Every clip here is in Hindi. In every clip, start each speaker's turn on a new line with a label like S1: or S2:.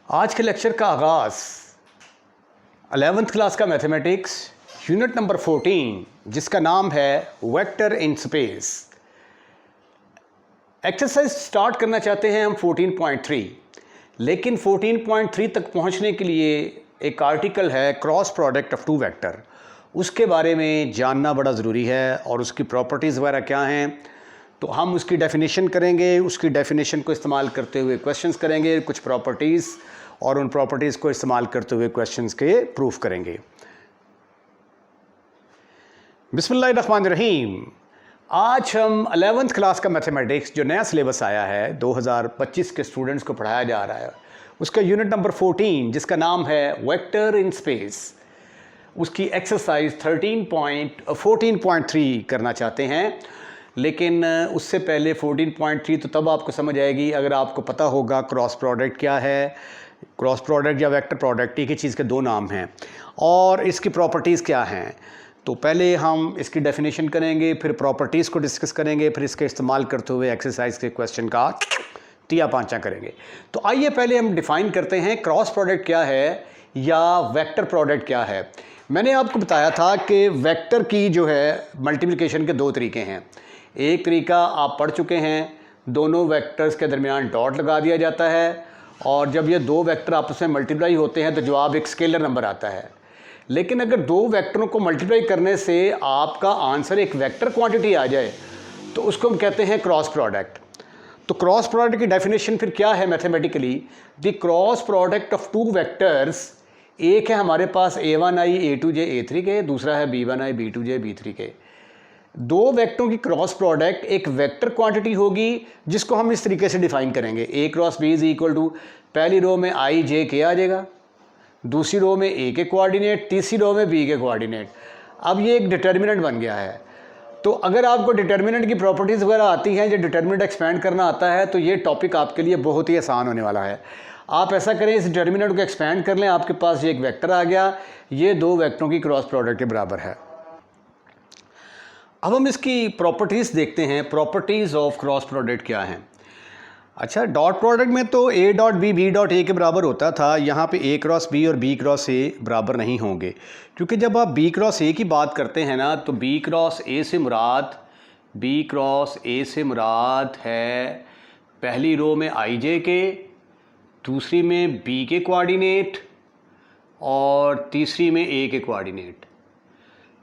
S1: आज के लेक्चर का आगाज़ 11th क्लास का मैथमेटिक्स यूनिट नंबर 14 जिसका नाम है vector in space. Exercise start करना चाहते हैं हम 14.3, लेकिन 14.3 तक पहुंचने के लिए एक आर्टिकल है cross product of two vector, उसके बारे में जानना बड़ा ज़रूरी है और उसकी प्रॉपर्टीज़ वगैरह क्या हैं। तो हम उसकी डेफिनेशन करेंगे, उसकी डेफिनेशन को इस्तेमाल करते हुए क्वेश्चंस करेंगे, कुछ प्रॉपर्टीज़, और उन प्रॉपर्टीज़ को इस्तेमाल करते हुए क्वेश्चंस के प्रूफ करेंगे। बिस्मिल्लाहिर्रहमानिर्रहीम। आज हम 11th क्लास का मैथमेटिक्स जो नया सिलेबस आया है 2025 के स्टूडेंट्स को पढ़ाया जा रहा है, उसका यूनिट नंबर 14 जिसका नाम है वेक्टर इन स्पेस, उसकी एक्सरसाइज 14.3 करना चाहते हैं। लेकिन उससे पहले 14.3 तो तब आपको समझ आएगी अगर आपको पता होगा क्रॉस प्रोडक्ट क्या है। क्रॉस प्रोडक्ट या वेक्टर प्रोडक्ट एक ही चीज़ के दो नाम हैं और इसकी प्रॉपर्टीज़ क्या हैं। तो पहले हम इसकी डेफिनेशन करेंगे, फिर प्रॉपर्टीज़ को डिस्कस करेंगे, फिर इसके इस्तेमाल करते हुए एक्सरसाइज के क्वेश्चन का तिया पांचा करेंगे। तो आइए पहले हम डिफ़ाइन करते हैं क्रॉस प्रोडक्ट क्या है या वेक्टर प्रोडक्ट क्या है। मैंने आपको बताया था कि वेक्टर की जो है मल्टीप्लिकेशन के दो तरीके हैं। एक तरीका आप पढ़ चुके हैं, दोनों वेक्टर्स के दरमियान डॉट लगा दिया जाता है और जब ये दो वेक्टर आपस में मल्टीप्लाई होते हैं तो जवाब एक स्केलर नंबर आता है। लेकिन अगर दो वेक्टरों को मल्टीप्लाई करने से आपका आंसर एक वेक्टर क्वांटिटी आ जाए तो उसको हम कहते हैं क्रॉस प्रोडक्ट। तो क्रॉस प्रोडक्ट की डेफिनेशन फिर क्या है mathematically? The cross product of two vectors, एक है हमारे पास a1i a2j a3 के, दूसरा है b1i b2j b3 के। दो वेक्टरों की क्रॉस प्रोडक्ट एक वेक्टर क्वांटिटी होगी जिसको हम इस तरीके से डिफाइन करेंगे। a cross b is equal to, पहली रो में i j k आ जाएगा, दूसरी रो में a के कोऑर्डिनेट, तीसरी रो में b के कोऑर्डिनेट। अब ये एक डिटर्मिनेंट बन गया है। तो अगर आपको डिटर्मिनेंट की प्रॉपर्टीज़ वगैरह आती हैं, जो डिटर्मिनेंट एक्सपेंड करना आता है, तो ये टॉपिक आपके लिए बहुत ही आसान होने वाला है। आप ऐसा करें, इस डिटर्मिनेंट को एक्सपेंड कर लें, आपके पास ये एक वेक्टर आ गया, ये दो वेक्टरों की क्रॉस प्रोडक्ट के बराबर है। अब हम इसकी प्रॉपर्टीज़ देखते हैं, प्रॉपर्टीज़ ऑफ क्रॉस प्रोडक्ट क्या हैं। अच्छा, डॉट प्रोडक्ट में तो a dot b dot a के बराबर होता था, यहाँ पे a क्रॉस b और b क्रॉस a बराबर नहीं होंगे, क्योंकि जब आप b क्रॉस a की बात करते हैं ना, तो b क्रॉस a से मुराद है पहली रो में i j के, दूसरी में b के कोऑर्डिनेट और तीसरी में a के कोऑर्डिनेट।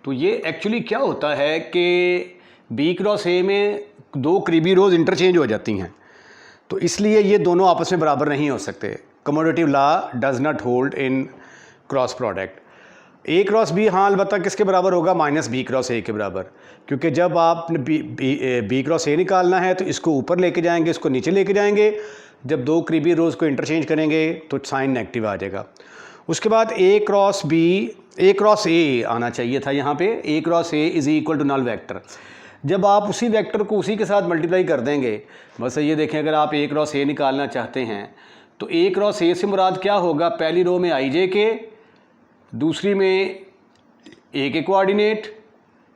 S1: तो ये एक्चुअली क्या होता है कि b क्रॉस a में दो करीबी रोज़ इंटरचेंज हो जाती हैं, तो इसलिए ये दोनों आपस में बराबर नहीं हो सकते। Commutative law does not hold in cross product. a cross b हाँ अलबत्ता किसके बराबर होगा? माइनस b क्रॉस a के बराबर, क्योंकि जब आपने b क्रॉस a निकालना है तो इसको ऊपर लेके जाएंगे, इसको नीचे लेके जाएंगे। जब दो करीबी रोज़ को इंटरचेंज करेंगे तो साइन नेगेटिव आ जाएगा। उसके बाद a क्रॉस a आना चाहिए था यहाँ पे। a cross a is equal to null vector. जब आप उसी वेक्टर को उसी के साथ मल्टीप्लाई कर देंगे, बस ये देखें, अगर आप a क्रॉस a निकालना चाहते हैं तो a क्रॉस a से मुराद क्या होगा? पहली रो में i j के, दूसरी में a के कोऑर्डिनेट,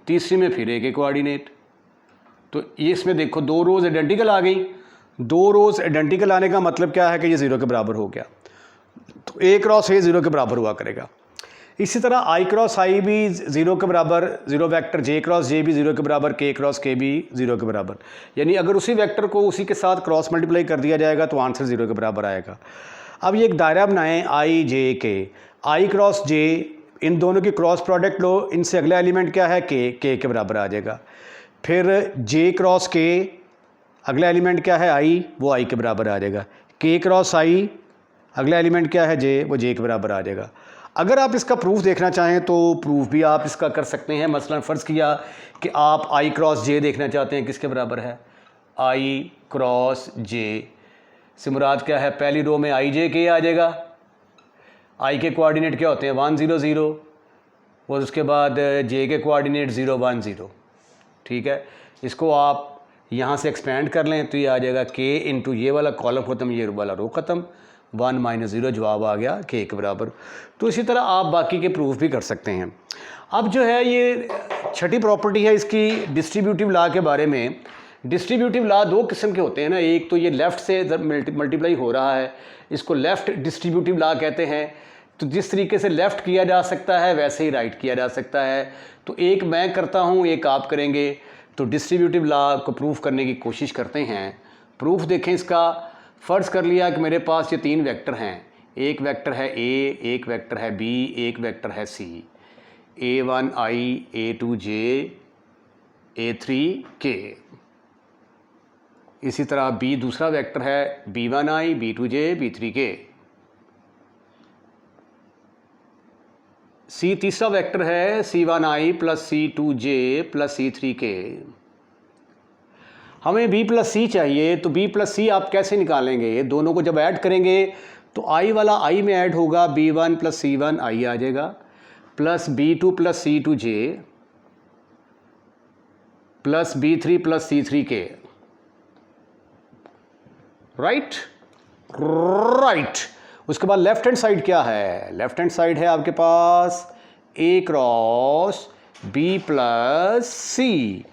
S1: तीसरी में फिर a के कोऑर्डिनेट। तो ये इसमें देखो दो रोज़ आइडेंटिकल आ गई। दो रोज़ आइडेंटिकल आने का मतलब क्या है कि ये ज़ीरो के बराबर हो गया, तो a क्रॉस a ज़ीरो के बराबर हुआ करेगा। इसी तरह i क्रॉस i भी ज़ीरो के बराबर, zero vector j cross j भी ज़ीरो के बराबर, k क्रॉस k भी ज़ीरो के बराबर। यानी अगर उसी वेक्टर को उसी के साथ क्रॉस मल्टीप्लाई कर दिया जाएगा तो आंसर ज़ीरो के बराबर आएगा। अब ये एक दायरा बनाएं i j k, i cross j, इन दोनों की क्रॉस प्रोडक्ट लो, इनसे अगला एलिमेंट क्या है? k के बराबर आ जाएगा। फिर j क्रॉस k, अगला एलिमेंट क्या है? i, वो i के बराबर आ जाएगा। k क्रॉस i, अगला एलिमेंट क्या है? j, वो j के बराबर आ जाएगा। अगर आप इसका प्रूफ देखना चाहें तो प्रूफ भी आप इसका कर सकते हैं। मसलन फ़र्ज़ किया कि आप i क्रॉस j देखना चाहते हैं, किसके बराबर है? i क्रॉस j से मुराद क्या है? पहली रो में i j k आ जाएगा, i के कोऑर्डिनेट क्या होते हैं? 1 0 0, और उसके बाद j के कोऑर्डिनेट 0 1 0। ठीक है, इसको आप यहाँ से एक्सपेंड कर लें तो ये आ जाएगा k इंटू ये वाला कॉलम ख़त्म, ये वाला रो ख़त्म, 1 माइनस 0, जवाब आ गया k के बराबर। तो इसी तरह आप बाकी के प्रूफ भी कर सकते हैं। अब जो है ये छठी प्रॉपर्टी है इसकी डिस्ट्रीब्यूटिव लॉ के बारे में। डिस्ट्रीब्यूटिव लॉ दो किस्म के होते हैं ना, एक तो ये लेफ़्ट से मल्टीप्लाई हो रहा है, इसको लेफ़्ट डिस्ट्रीब्यूटिव लॉ कहते हैं। तो जिस तरीके से लेफ़्ट किया जा सकता है वैसे ही राइट किया जा सकता है। तो एक मैं करता हूँ, एक आप करेंगे, तो डिस्ट्रीब्यूटिव लॉ को प्रूफ करने की कोशिश करते हैं। प्रूफ देखें इसका। फ़र्ज़ कर लिया कि मेरे पास ये तीन वेक्टर हैं, एक वेक्टर है ए, एक वेक्टर है बी, एक वेक्टर है सी, A1I, A2J, A3K। इसी तरह बी दूसरा वेक्टर है B1I, B2J, B3K। सी तीसरा वेक्टर है C1I plus C2J plus C3K। हमें B प्लस सी चाहिए, तो B प्लस सी आप कैसे निकालेंगे? दोनों को जब ऐड करेंगे तो I वाला I में ऐड होगा, B1 प्लस C1 I आ जाएगा, plus B2 plus C2J plus B3 plus C3K। Right. उसके बाद लेफ्ट हैंड साइड क्या है? लेफ्ट हैंड साइड है आपके पास A क्रॉस B प्लस सी।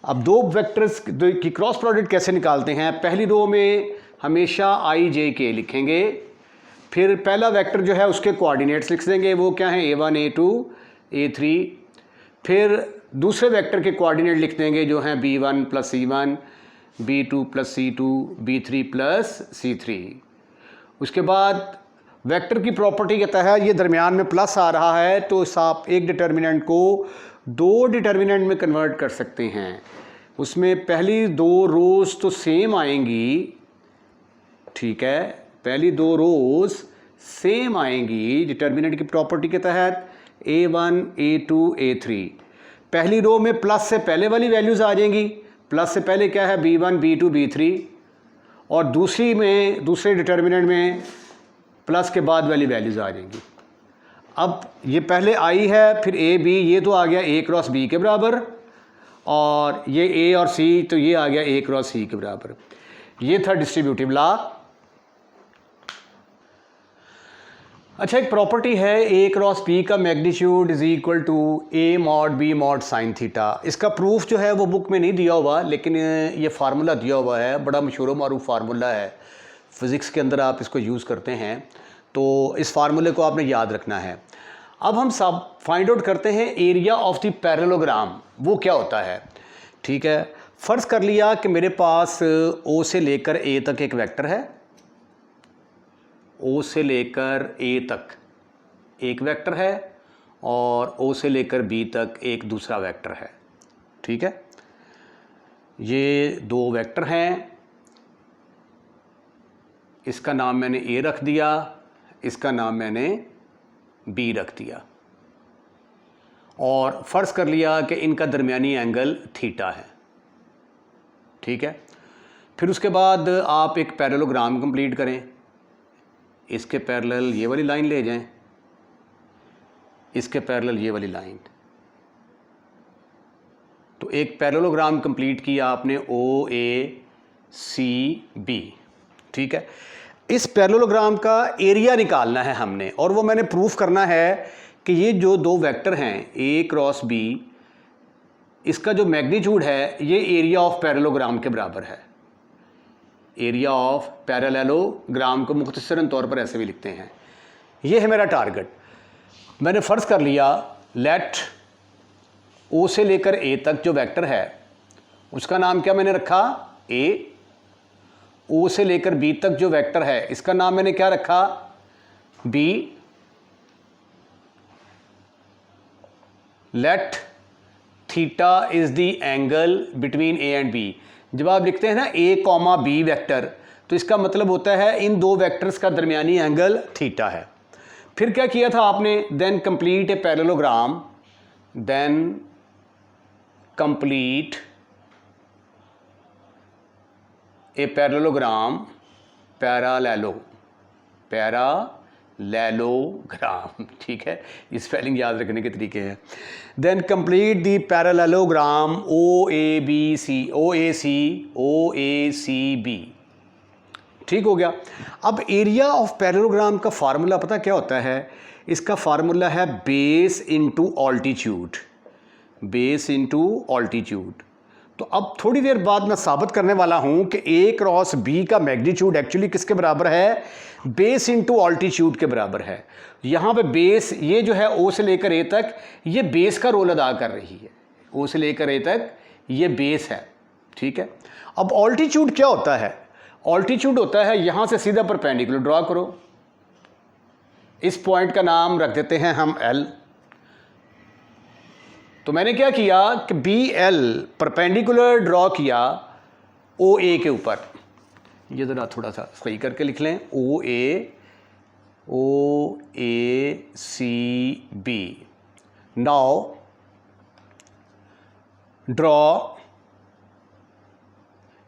S1: अब दो वेक्टर्स की क्रॉस प्रोडक्ट कैसे निकालते हैं? पहली रो में हमेशा IJK लिखेंगे, फिर पहला वेक्टर जो है उसके कोऑर्डिनेट्स लिख देंगे, वो क्या है A1, A2, A3। फिर दूसरे वेक्टर के कोऑर्डिनेट लिख देंगे जो हैं B1 plus C1, B2 plus C2, B3 plus C3। उसके बाद वेक्टर की प्रॉपर्टी के तहत ये दरमियान में प्लस आ रहा है, तो आप एक डिटर्मिनेंट को दो डिटर्मिनेंट में कन्वर्ट कर सकते हैं। उसमें पहली दो रोज़ तो सेम आएंगी, ठीक है, पहली दो रोज़ सेम आएंगी डिटर्मिनेंट की प्रॉपर्टी के तहत, A1, A2, A3। पहली रो में प्लस से पहले वाली वैल्यूज़ आ जाएंगी, प्लस से पहले क्या है B1, B2, B3, और दूसरी में दूसरे डिटर्मिनेंट में प्लस के बाद वाली वैल्यूज़ आ जाएंगी। अब ये पहले I है, फिर A B, ये तो आ गया A क्रॉस B के बराबर, और ये A और C, तो ये आ गया A क्रॉस C के बराबर। ये था डिस्ट्रीब्यूटिव लॉ। अच्छा, एक प्रॉपर्टी है A क्रॉस P का magnitude is equal to A mod B mod sine theta. इसका प्रूफ जो है वो बुक में नहीं दिया हुआ, लेकिन ये फार्मूला दिया हुआ है, बड़ा मशहूर मारूफ फार्मूला है, फ़िज़िक्स के अंदर आप इसको यूज़ करते हैं, तो इस फार्मूले को आपने याद रखना है। अब हम सब फाइंड आउट करते हैं एरिया ऑफ द पैरेललोग्राम, वो क्या होता है। ठीक है, फ़र्ज़ कर लिया कि मेरे पास O से लेकर A तक एक वेक्टर है, O से लेकर A तक एक वेक्टर है, और O से लेकर B तक एक दूसरा वेक्टर है। ठीक है, ये दो वेक्टर हैं, इसका नाम मैंने A रख दिया, इसका नाम मैंने B रख दिया, और फ़र्ज़ कर लिया कि इनका दरमियानी एंगल थीटा है। ठीक है, फिर उसके बाद आप एक पैरेललोग्राम कंप्लीट करें, इसके पैरेलल ये वाली लाइन ले जाएं, इसके पैरेलल ये वाली लाइन, तो एक पैरेललोग्राम कंप्लीट किया आपने OACB। ठीक है, इस पैरेललोग्राम का एरिया निकालना है हमने, और वो मैंने प्रूफ करना है कि ये जो दो वेक्टर हैं A क्रॉस B, इसका जो मैग्नीट्यूड है ये एरिया ऑफ पैरेललोग्राम के बराबर है। एरिया ऑफ पैरेललोग्राम को मुख्तसरन तौर पर ऐसे भी लिखते हैं। ये है मेरा टारगेट। मैंने फ़र्ज़ कर लिया लेट O से लेकर A तक जो वेक्टर है उसका नाम क्या मैंने रखा A, O से लेकर B तक जो वेक्टर है इसका नाम मैंने क्या रखा B। Let theta is the angle between A and B। जब आप लिखते हैं ना A कॉमा B वेक्टर, तो इसका मतलब होता है इन दो वेक्टर्स का दरमियानी एंगल थीटा है। फिर क्या किया था आपने, then complete a parallelogram, then complete a parallelogram, parallelogram, ठीक है, ये स्पेलिंग याद रखने के तरीके हैं। Then complete the parallelogram OACB। ठीक हो गया। अब एरिया ऑफ पैरेललोग्राम का फार्मूला पता क्या होता है? इसका फार्मूला है base into altitude, base into altitude. तो अब थोड़ी देर बाद मैं साबित करने वाला हूं कि ए क्रॉस बी का मैग्नीट्यूड एक्चुअली किसके बराबर है, बेस इंटू ऑल्टीट्यूड के बराबर है। यहां पे बेस ये जो है ओ से लेकर ए तक ये बेस का रोल अदा कर रही है, ओ से लेकर ए तक ये बेस है, ठीक है। अब ऑल्टीट्यूड क्या होता है, ऑल्टीट्यूड होता है यहां से सीधा परपेंडिकुलर ड्रॉ करो, इस पॉइंट का नाम रख देते हैं हम एल। तो मैंने क्या किया कि बी एल परपेंडिकुलर ड्रॉ किया ओ ए के ऊपर, ये ज़रा थोड़ा सा सही करके लिख लें, O A C B. Now draw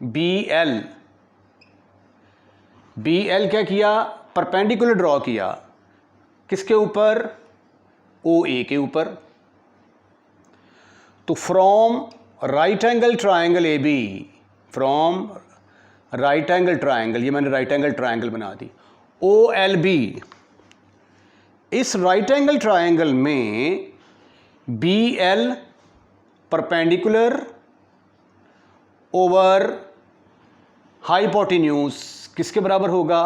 S1: B L क्या किया, परपेंडिकुलर ड्रॉ किया किसके ऊपर, ओ ए के ऊपर। तो from right angle triangle A B, from right angle triangle, ये मैंने राइट एंगल ट्राइंगल बना दी, ओ एल बी, इस राइट एंगल ट्राइंगल में B L perpendicular over hypotenuse किसके बराबर होगा,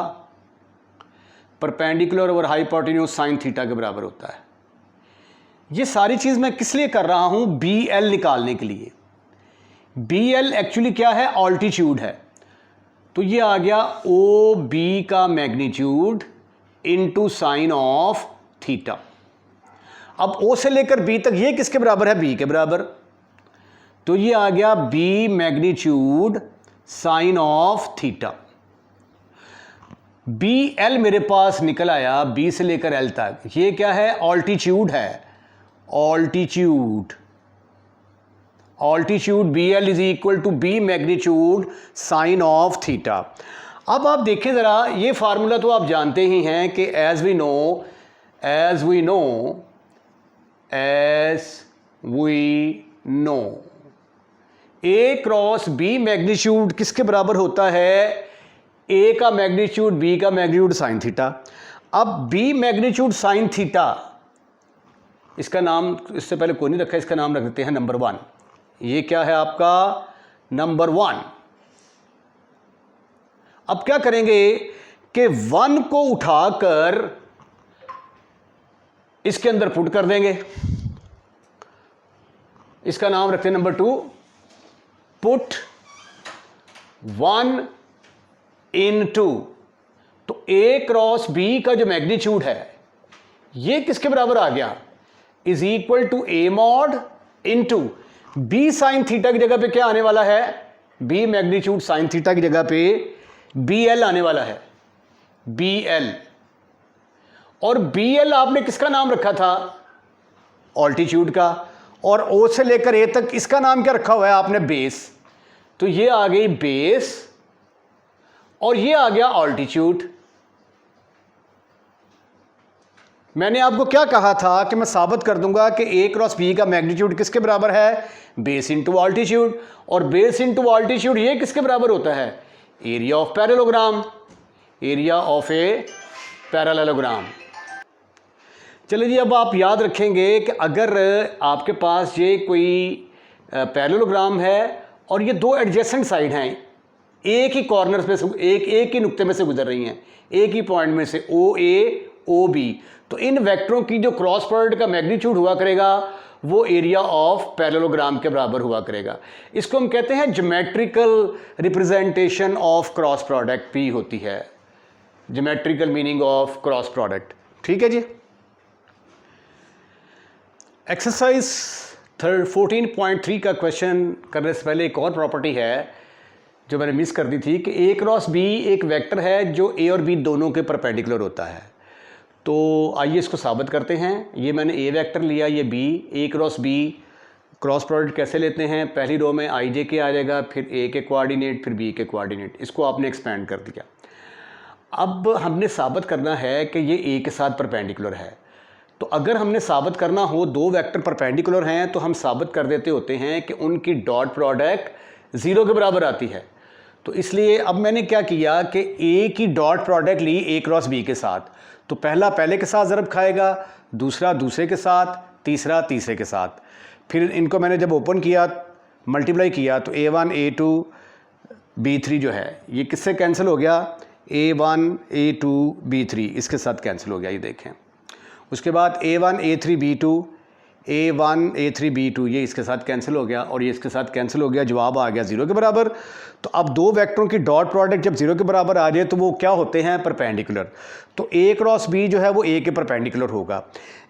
S1: perpendicular over hypotenuse sine theta के बराबर होता है। ये सारी चीज़ मैं किस लिए कर रहा हूं, बी एल निकालने के लिए। बी एल एक्चुअली क्या है, ऑल्टीट्यूड है। तो ये आ गया ओ बी का magnitude into sine of theta. अब ओ से लेकर बी तक ये किसके बराबर है, बी के बराबर। तो ये आ गया B magnitude sine of theta. B L मेरे पास निकल आया, बी से लेकर एल तक, ये क्या है, ऑल्टीट्यूड है, altitude. Altitude B L is equal to B magnitude sine of theta. अब आप देखें ज़रा, ये फार्मूला तो आप जानते ही हैं कि as we know A cross B magnitude किसके बराबर होता है, ए का मैग्नीट्यूड बी का मैग्नीट्यूड साइन थीटा। अब बी मैग्नीट्यूड साइन थीटा, इसका नाम इससे पहले कोई नहीं रखा, इसका नाम रख देते हैं नंबर 1। ये क्या है आपका, नंबर 1। अब क्या करेंगे कि 1 को उठाकर इसके अंदर पुट कर देंगे, इसका नाम रखते हैं नंबर 2, पुट 1 इन 2। तो ए क्रॉस बी का जो मैग्नीट्यूड है ये किसके बराबर आ गया, is equal to A mod into B sine theta की जगह पे क्या आने वाला है, बी मैग्नीट्यूड साइन थीटा की जगह पे बी एल आने वाला है, बी एल। और बी एल आपने किसका नाम रखा था, ऑल्टीट्यूड का। और ओ से लेकर ए तक इसका नाम क्या रखा हुआ है आपने, बेस। तो ये आ गई बेस और ये आ गया ऑल्टीट्यूड। मैंने आपको क्या कहा था कि मैं साबित कर दूंगा कि ए क्रॉस बी का मैग्नीट्यूड किसके बराबर है, बेस इंटू ऑल्टीट्यूड। और बेस इंटू ऑल्टीट्यूड ये किसके बराबर होता है, area of parallelogram, area of a parallelogram. चलिए जी, अब आप याद रखेंगे कि अगर आपके पास ये कोई पैरेललोग्राम है और ये दो एडजेसेंट साइड हैं, एक ही कॉर्नर में से एक ही नुक्ते में से गुजर रही हैं, एक ही पॉइंट में से ओ ए ओ बी, तो इन वेक्टरों की जो क्रॉस प्रोडक्ट का मैग्नीट्यूड हुआ करेगा वो एरिया ऑफ पैरेललोग्राम के बराबर हुआ करेगा। इसको हम कहते हैं geometrical representation of cross product, P होती है geometrical meaning of cross product. ठीक है जी। एक्सरसाइज 14.3 का क्वेश्चन करने से पहले एक और प्रॉपर्टी है जो मैंने मिस कर दी थी कि ए क्रॉस बी एक वेक्टर है जो ए और बी दोनों के परपेंडिकुलर होता है। तो आइए इसको साबित करते हैं। ये मैंने ए वेक्टर लिया, ये B, A cross B cross product कैसे लेते हैं, पहली रो में आई जे के आ जाएगा, फिर ए के कोऑर्डिनेट, फिर बी के कोऑर्डिनेट, इसको आपने एक्सपेंड कर दिया। अब हमने साबित करना है कि ये ए के साथ परपेंडिकुलर है। तो अगर हमने साबित करना हो दो वेक्टर परपेंडिकुलर हैं तो हम साबित कर देते होते हैं कि उनकी डॉट प्रोडक्ट 0 के बराबर आती है। तो इसलिए अब मैंने क्या किया कि ए की डॉट प्रोडक्ट ली ए क्रॉस बी के साथ, तो पहला पहले के साथ ज़रब खाएगा, दूसरा दूसरे के साथ, तीसरा तीसरे के साथ। फिर इनको मैंने जब ओपन किया मल्टीप्लाई किया तो A1 A2 B3 जो है ये किससे कैंसिल हो गया, A1 A2 B3 इसके साथ कैंसिल हो गया, ये देखें। उसके बाद A1 A3 B2 A1 A3 B2 ये इसके साथ कैंसिल हो गया और ये इसके साथ कैंसिल हो गया, जवाब आ गया 0 के बराबर। तो अब दो वेक्टरों की डॉट प्रोडक्ट जब 0 के बराबर आ जाए तो वो क्या होते हैं, परपेंडिकुलर। तो A क्रॉस B जो है वो A के परपेंडिकुलर होगा।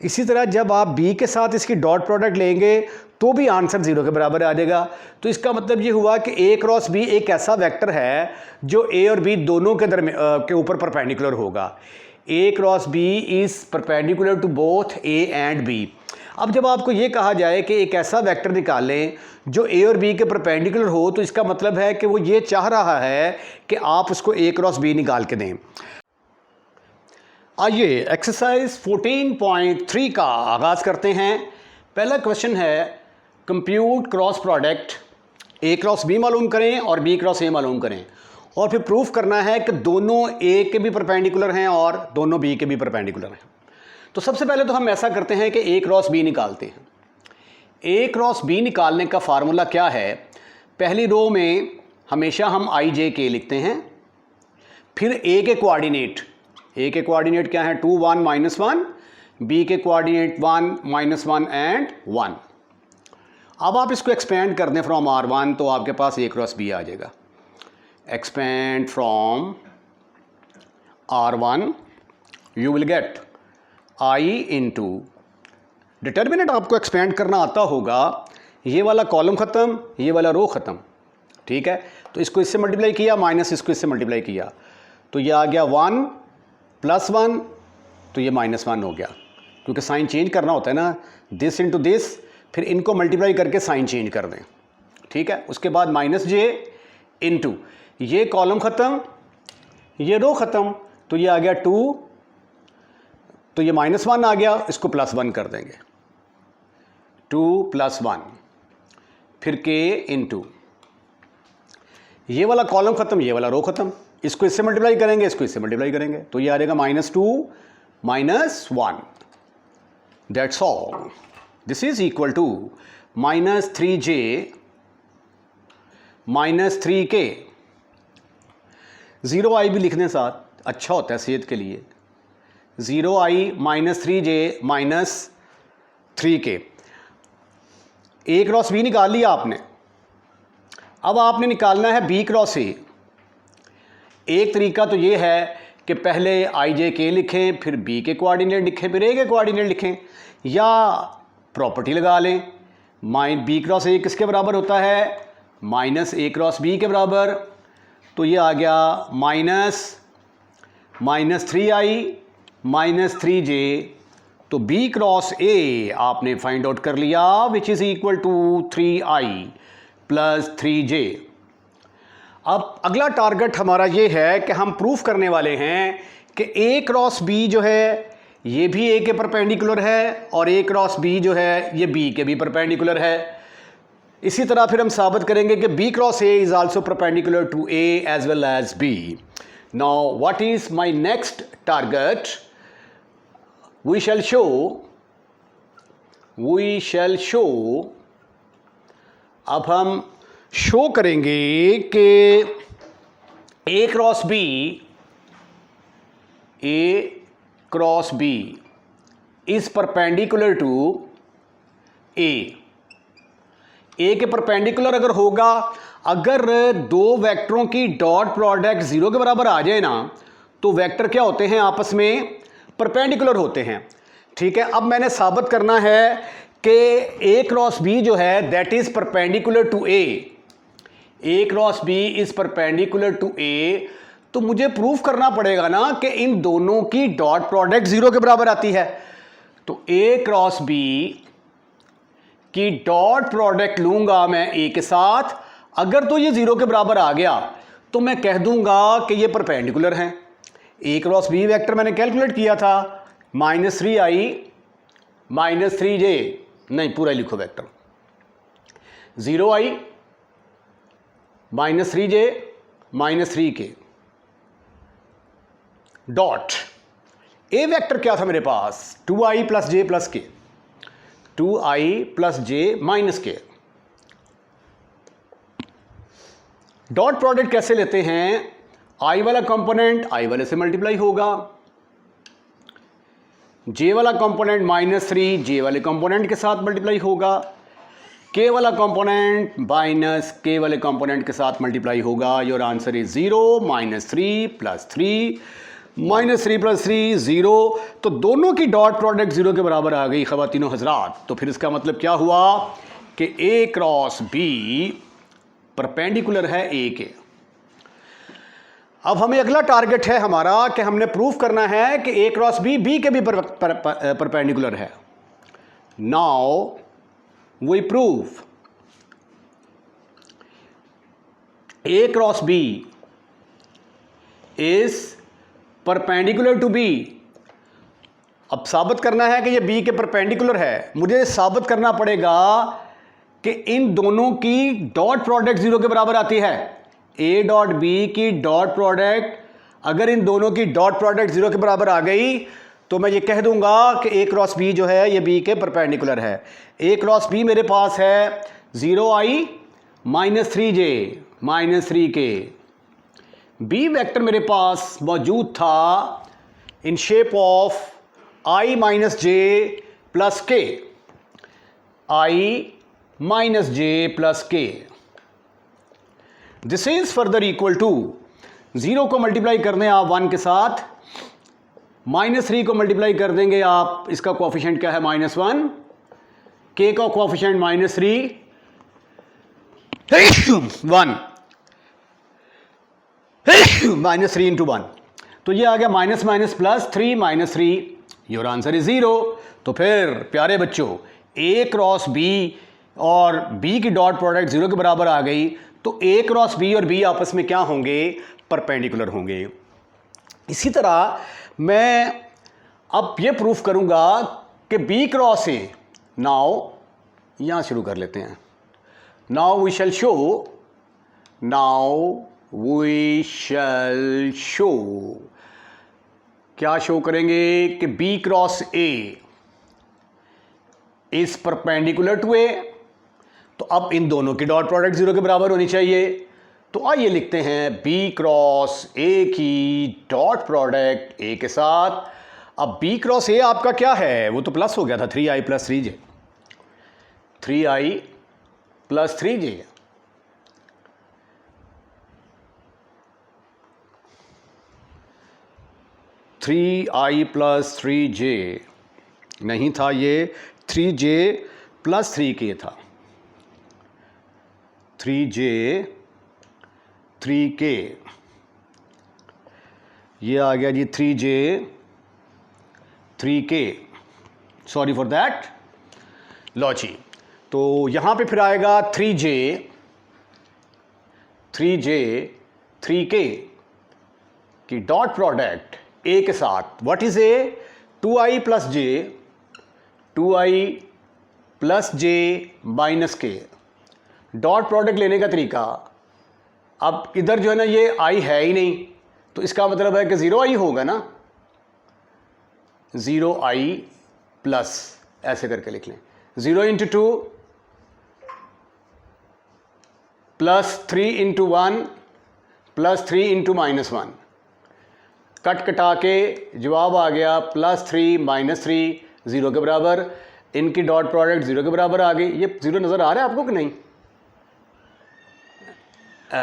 S1: इसी तरह जब आप B के साथ इसकी डॉट प्रोडक्ट लेंगे तो भी आंसर 0 के बराबर आ जाएगा। तो इसका मतलब ये हुआ कि A क्रॉस B एक ऐसा वेक्टर है जो A और B दोनों के के ऊपर परपेंडिकुलर होगा। A cross B is perpendicular to both A and B। अब जब आपको ये कहा जाए कि एक ऐसा वेक्टर निकालें जो A और B के परपेंडिकुलर हो, तो इसका मतलब है कि वो ये चाह रहा है कि आप उसको A क्रॉस B निकाल के दें। आइए एक्सरसाइज 14.3 का आगाज़ करते हैं। पहला क्वेश्चन है compute cross product, A cross B मालूम करें और B क्रॉस A मालूम करें और फिर प्रूफ करना है कि दोनों A के भी परपेंडिकुलर हैं और दोनों B के भी परपेंडिकुलर हैं। तो सबसे पहले तो हम ऐसा करते हैं कि A क्रॉस B निकालते हैं। A क्रॉस B निकालने का फार्मूला क्या है, पहली रो में हमेशा हम IJK लिखते हैं, फिर A के कोऑर्डिनेट क्या है 2 1 -1, B के कोऑर्डिनेट 1 -1 एंड 1। अब आप इसको एक्सपेंड कर दें फ्रॉम R1 तो आपके पास A क्रॉस B आ जाएगा। Expand from R1 you will gate I into, determinant आपको एक्सपेंड करना आता होगा, ये वाला कॉलम ख़त्म, ये वाला रो ख़त्म, ठीक है। तो इसको इससे मल्टीप्लाई किया माइनस इसको इससे मल्टीप्लाई किया तो ये आ गया 1 + 1, तो ये -1 हो गया, क्योंकि साइन चेंज करना होता है ना, दिस इंटू दिस, फिर इनको मल्टीप्लाई करके साइन चेंज कर दें, ठीक है। उसके बाद -j इंटू ये कॉलम ख़त्म, ये रो ख़त्म, तो ये आ गया 2, तो ये -1 आ गया, इसको +1 कर देंगे, 2 + 1, फिर k इंटू ये वाला कॉलम ख़त्म, ये वाला रो ख़त्म, इसको इससे मल्टीप्लाई करेंगे, इसको इससे मल्टीप्लाई करेंगे, तो ये आ जाएगा -2 -1, that's all. This is equal to -3j -3k। 0i भी लिखने साथ अच्छा होता है सेहत के लिए। 0i -3j -3k। A cross B निकाल लिया आपने, अब आपने निकालना है B क्रॉस A। एक तरीका तो ये है कि पहले IJK लिखें, फिर B के कोऑर्डिनेट लिखें, फिर A के कोऑर्डिनेट लिखें, या प्रॉपर्टी लगा लें B क्रॉस A किसके बराबर होता है, -A क्रॉस B के बराबर। तो ये आ गया -3i -3j, तो B क्रॉस A आपने फाइंड आउट कर लिया, विच is equal to 3i + 3j। अब अगला टारगेट हमारा ये है कि हम प्रूफ करने वाले हैं कि A क्रॉस B जो है ये भी A के परपेंडिकुलर है और A क्रॉस B जो है ये B के भी परपेंडिकुलर है। इसी तरह फिर हम साबित करेंगे कि B cross A is also perpendicular to A as well as B। Now what is my next target, we shall show, अब हम शो करेंगे कि A cross B is perpendicular to A। A के परपेंडिकुलर अगर होगा, अगर दो वेक्टरों की डॉट प्रोडक्ट 0 के बराबर आ जाए ना, तो वेक्टर क्या होते हैं, आपस में परपेंडिकुलर होते हैं, ठीक है। अब मैंने साबित करना है कि A क्रॉस B जो है that is perpendicular to A cross B is perpendicular to A। तो मुझे प्रूफ करना पड़ेगा ना कि इन दोनों की डॉट प्रोडक्ट 0 के बराबर आती है। तो A क्रॉस B की डॉट प्रोडक्ट लूंगा मैं A के साथ, अगर तो ये 0 के बराबर आ गया तो मैं कह दूंगा कि ये परपेंडिकुलर हैं। A क्रॉस B वेक्टर मैंने कैलकुलेट किया था, -3i -3j, नहीं पूरा ही लिखो vector, 0i -3j -3k dot A vector क्या था मेरे पास, 2i + j + k, 2i + j - k, dot product कैसे लेते हैं? आई वाला कंपोनेंट आई वाले से मल्टीप्लाई होगा, जे वाला कंपोनेंट -3 जे वाले कंपोनेंट के साथ मल्टीप्लाई होगा, के वाला कंपोनेंट माइनस के वाले कंपोनेंट के साथ मल्टीप्लाई होगा। Your answer is 0 -3 + 3 -3 + 3 0। तो दोनों की डॉट प्रोडक्ट 0 के बराबर आ गई ख़वातीनो हजरात। तो फिर इसका मतलब क्या हुआ कि A क्रॉस B परपेंडिकुलर है A के। अब हमें अगला टारगेट है हमारा कि हमने प्रूफ करना है कि A क्रॉस B B के भी परपेंडिकुलर है। Now we proof A cross B is perpendicular to B। अब साबित करना है कि ये B के परपेंडिकुलर है। मुझे साबित करना पड़ेगा कि इन दोनों की डॉट प्रोडक्ट 0 के बराबर आती है। A डॉट B की डॉट प्रोडक्ट, अगर इन दोनों की डॉट प्रोडक्ट 0 के बराबर आ गई तो मैं ये कह दूंगा कि A क्रॉस B जो है ये B के परपेंडिकुलर है। A क्रॉस B मेरे पास है 0i -3j -3k। B vector मेरे पास मौजूद था in shape of i - j + k, i - j + k। This is further equal to 0 को मल्टीप्लाई करने आप 1 के साथ, -3 को मल्टीप्लाई कर देंगे आप, इसका कोएफिशिएंट क्या है -1, k का कोएफिशिएंट -3 1 -3 × 1, तो ये आ गया -3 -3। Your answer is 0। तो फिर प्यारे बच्चों A क्रॉस B और B की डॉट प्रोडक्ट 0 के बराबर आ गई, तो A क्रॉस B और B आपस में क्या होंगे? परपेंडिकुलर होंगे। इसी तरह मैं अब ये प्रूफ करूंगा कि B क्रॉस A, नाउ यहां शुरू कर लेते हैं। नाउ वी शैल शो क्या शो करेंगे कि B cross A is perpendicular to A। तो अब इन दोनों की डॉट प्रोडक्ट 0 के बराबर होनी चाहिए। तो आइए लिखते हैं B क्रॉस A की डॉट प्रोडक्ट A के साथ। अब B क्रॉस A आपका क्या है? वो तो प्लस हो गया था 3i + 3j, 3i + 3j। Three आई + 3j नहीं था, ये 3j + 3k था। 3j 3k, ये आ गया जी 3j 3k, sorry for that. लो जी, तो यहां पे फिर आएगा 3j 3k की डॉट प्रोडक्ट A के साथ। What is A? 2i + j 2i + j - k। Dot product लेने का तरीका, अब इधर जो है ना ये i है ही नहीं, तो इसका मतलब है कि 0i होगा ना, 0i प्लस, ऐसे करके लिख लें, 0 × 2 + 3 × 1 + 3 × -1, कट कटा के जवाब आ गया +3 - 3 0 के बराबर। इनकी डॉट प्रोडक्ट 0 के बराबर आ गई। ये 0 नज़र आ रहा है आपको कि नहीं?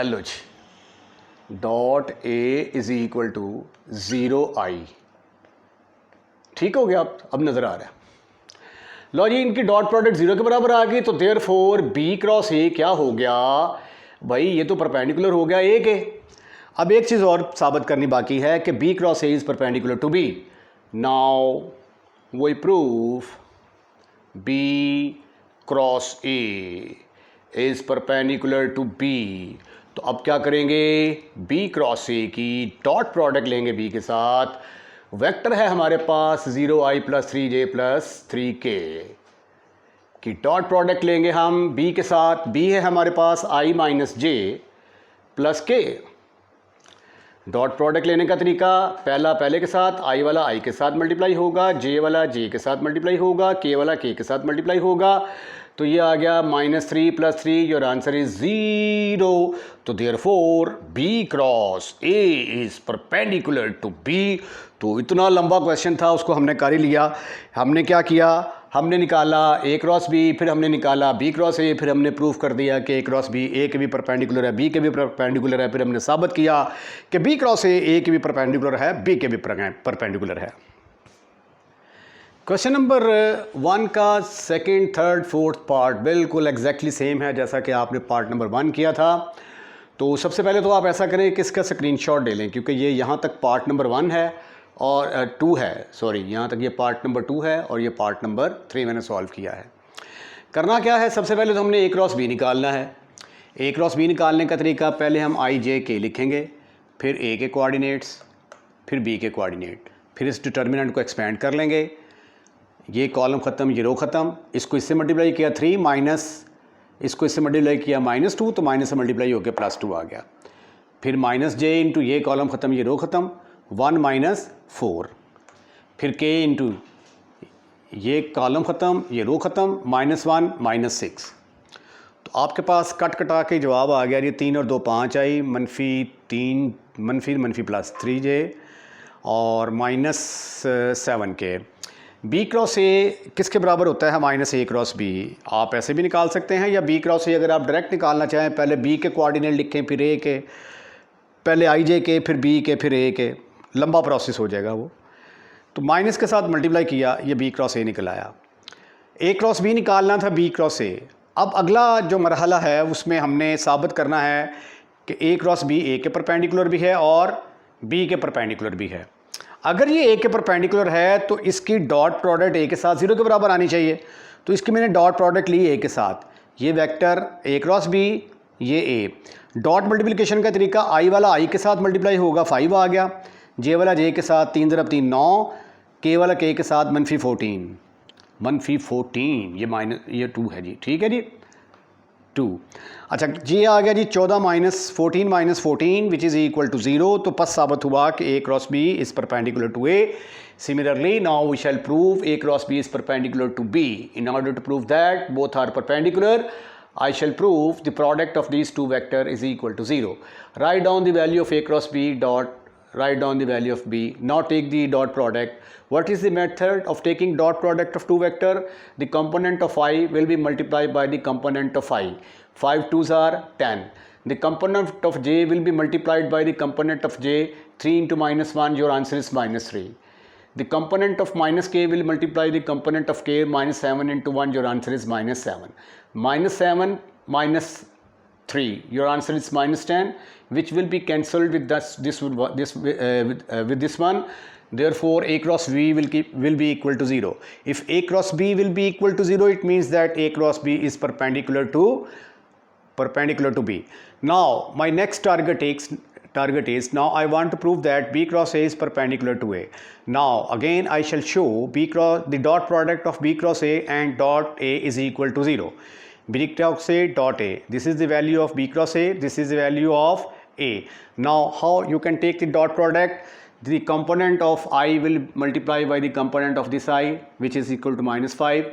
S1: लो जी, dot A is equal to 0i, ठीक हो गया, अब नज़र आ रहा है। लो जी, इनकी डॉट प्रोडक्ट 0 के बराबर आ गई, तो देयरफॉर B क्रॉस A क्या हो गया भाई? ये तो परपेंडिकुलर हो गया A के। अब एक चीज़ और साबित करनी बाकी है कि B cross A is perpendicular to B। Now we proof B cross A is perpendicular to B। तो अब क्या करेंगे? B क्रॉस A की डॉट प्रोडक्ट लेंगे B के साथ। वेक्टर है हमारे पास 0i + 3j + 3k की डॉट प्रोडक्ट लेंगे हम B के साथ। B है हमारे पास i - j + k। Dot product लेने का तरीका, पहला पहले के साथ, i वाला i के साथ मल्टीप्लाई होगा, j वाला j के साथ मल्टीप्लाई होगा, k वाला k के साथ मल्टीप्लाई होगा। तो ये आ गया -3 + 3, योर आंसर इज 0। तो therefore B cross A is perpendicular to B. तो इतना लंबा क्वेश्चन था, उसको हमने कर ही लिया। हमने क्या किया, हमने निकाला ए क्रॉस बी, फिर हमने निकाला बी क्रॉस ए, फिर हमने प्रूफ कर दिया कि ए क्रॉस बी ए के भी परपेंडिकुलर है, बी के भी परपेंडिकुलर है। फिर हमने साबित किया कि बी क्रॉस ए के भी परपेंडिकुलर है, बी के भी परपेंडिकुलर है। क्वेश्चन नंबर 1 का सेकंड, थर्ड, फोर्थ पार्ट बिल्कुल एग्जैक्टली सेम है जैसा कि आपने पार्ट नंबर 1 किया था। तो सबसे पहले तो आप ऐसा करें कि इसका स्क्रीनशॉट ले लें, क्योंकि ये यहाँ तक पार्ट नंबर 1 है और 2 है, सॉरी यहाँ तक ये पार्ट नंबर 2 है और ये पार्ट नंबर 3 मैंने सॉल्व किया है। करना क्या है, सबसे पहले तो हमने ए क्रॉस बी निकालना है। ए क्रॉस बी निकालने का तरीका, पहले हम आई जे के लिखेंगे, फिर ए के कोऑर्डिनेट्स, फिर बी के कोऑर्डिनेट, फिर इस डिटर्मिनेंट को एक्सपेंड कर लेंगे। ये कॉलम ख़त्म, ये रो ख़त्म, इसको इससे मल्टीप्लाई किया 3 माइनस, इसको इससे मल्टीप्लाई किया -2, तो माइनस से मल्टीप्लाई होकर +2 आ गया। फिर -j इंटू ये कॉलम ख़त्म, ये रो ख़त्म, 1 - 4, फिर k इंटू ये कॉलम ख़त्म, ये रो ख़त्म, -1 - 6। तो आपके पास कट कटा के जवाब आ गया। ये 3 और 2 5 आई, -3 +3j और -7k। बी क्रॉस ए किसके बराबर होता है, -a क्रॉस बी। आप ऐसे भी निकाल सकते हैं, या बी क्रॉस ए अगर आप डायरेक्ट निकालना चाहें, पहले बी के कोऑर्डिनेट लिखें, फिर ए के, पहले आई जे के, फिर बी के, फिर ए के, लंबा प्रोसेस हो जाएगा वो। तो माइनस के साथ मल्टीप्लाई किया, ये बी क्रॉस ए निकल आया। ए क्रॉस बी निकालना था, बी क्रॉस ए। अब अगला जो मरहला है उसमें हमने साबित करना है कि ए क्रॉस बी ए के परपेंडिकुलर भी है और बी के परपेंडिकुलर भी है। अगर ये ए के परपेंडिकुलर है तो इसकी डॉट प्रोडक्ट ए के साथ 0 के बराबर आनी चाहिए। तो इसकी मैंने डॉट प्रोडक्ट ली ए के साथ, ये वेक्टर ए क्रॉस बी, ये ए। डॉट मल्टीप्लिकेशन का तरीका, आई वाला आई के साथ मल्टीप्लाई होगा, 5 आ गया, जे वाला जे के साथ 3 × 3 9, के वाला के के साथ -14, ये 2 है जी, ठीक है जी, 2। अच्छा जी आ गया जी 14 - 14 - 14 विच इज़ इक्वल टू 0। तो पस साबित हुआ कि A cross B is perpendicular to A. Similarly now we shall prove A cross B is perpendicular to B. In order to prove that both are perpendicular, I shall prove the product of these two vector is equal to 0. Write down the value of a cross b dot, write down the value of b. Now take the dot product. What is the method of taking dot product of two vector? The component of I will be multiplied by the component of I. 5 2s are 10. The component of j will be multiplied by the component of j. 3 into -1, your answer is -3. The component of -k will multiply the component of k, -7 into 1, your answer is -7. -7 -3, your answer is -10, which will be cancelled with this one. Therefore a cross b will be equal to 0. If a cross b will be equal to 0, it means that a cross b is perpendicular to b. Now my next target is, now I want to prove that b cross a is perpendicular to a. Now again I shall show the dot product of b cross a and dot a is equal to 0. b cross a dot a, this is the value of b cross a, this is the value of a. Now how you can take the dot product? The component of I will multiply by the component of this I, which is equal to -5,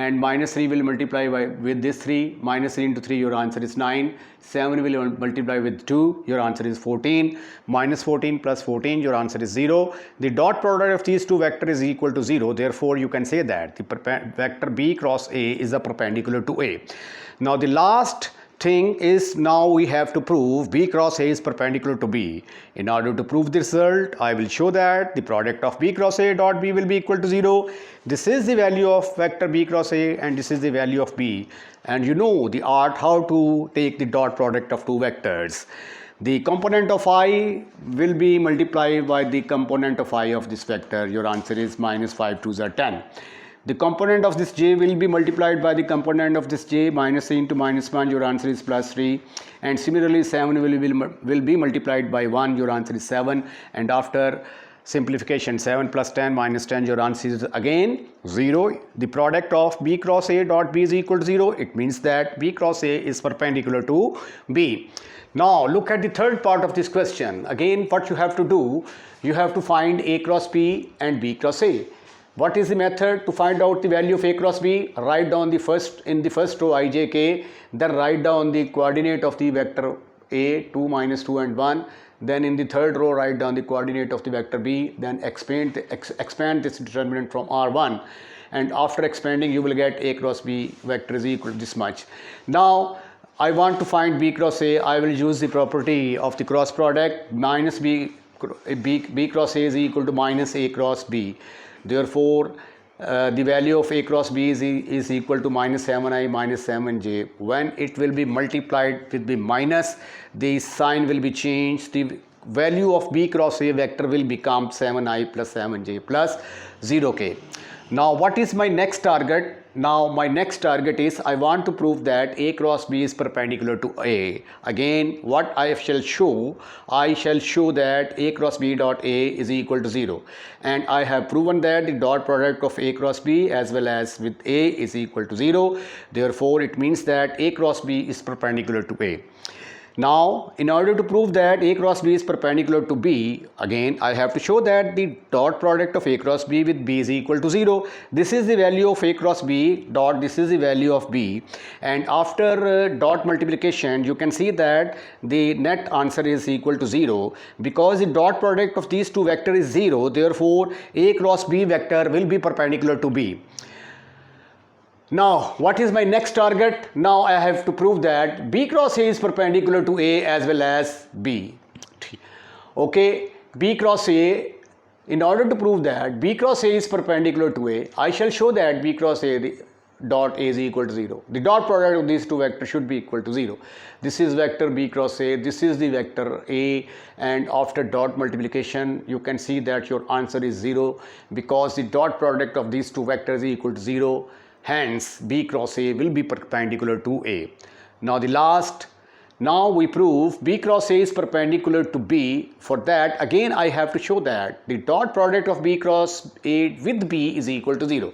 S1: and -3 will multiply with this 3, -3 into 3, your answer is 9, 7 will multiply with 2, your answer is 14, -14 + 14, your answer is 0. The dot product of these two vectors is equal to 0, therefore you can say that the vector b cross a is a perpendicular to a. Now the last thing is, now we have to prove b cross a is perpendicular to b. In order to prove this result, I will show that the product of b cross a dot b will be equal to 0. This is the value of vector b cross a and this is the value of b. And you know the art how to take the dot product of two vectors. The component of I will be multiplied by the component of I of this vector. Your answer is -5 2s are 10. The component of this j will be multiplied by the component of this j, -3 into -1, your answer is +3. And similarly 7 will be multiplied by 1, your answer is 7. And after simplification, 7 + 10 - 10, your answer is again 0. The product of b cross a dot b is equal to 0. It means that b cross a is perpendicular to b. Now look at the third part of this question. Again what you have to do, you have to find a cross b and b cross a. What is the method to find out the value of A cross B? Write down the first, in the first row ijk, then write down the coordinate of the vector A, 2, -2 and 1. Then in the third row write down the coordinate of the vector B, then expand this determinant from R1, and after expanding you will get A cross B vector is equal to this much. Now I want to find B cross A. I will use the property of the cross product. Minus B cross A is equal to minus A cross B. Therefore the value of A cross B is equal to minus 7i minus 7j. When it will be multiplied with the minus, the sign will be changed. The value of B cross A vector will become 7i plus 7j plus 0k. Now what is my next target? Now my next target is I want to prove that A cross B is perpendicular to A. Again, what I shall show that A cross B dot A is equal to 0, and I have proven that the dot product of A cross B as well as with A is equal to 0. Therefore it means that A cross B is perpendicular to A. Now in order to prove that A cross B is perpendicular to B, again I have to show that the dot product of A cross B with B is equal to 0. This is the value of A cross B dot, this is the value of B, and after dot multiplication you can see that the net answer is equal to 0 because the dot product of these two vectors is 0. Therefore A cross B vector will be perpendicular to B. Now what is my next target? Now I have to prove that B cross A is perpendicular to A as well as B. Okay, B cross A, in order to prove that B cross A is perpendicular to A, I shall show that B cross A dot A is equal to 0. The dot product of these two vectors should be equal to 0. This is vector B cross A, this is the vector A, and after dot multiplication you can see that your answer is 0 because the dot product of these two vectors is equal to 0. Hence B cross A will be perpendicular to A. Now the last, now we prove B cross A is perpendicular to B. For that again I have to show that the dot product of B cross A with B is equal to 0.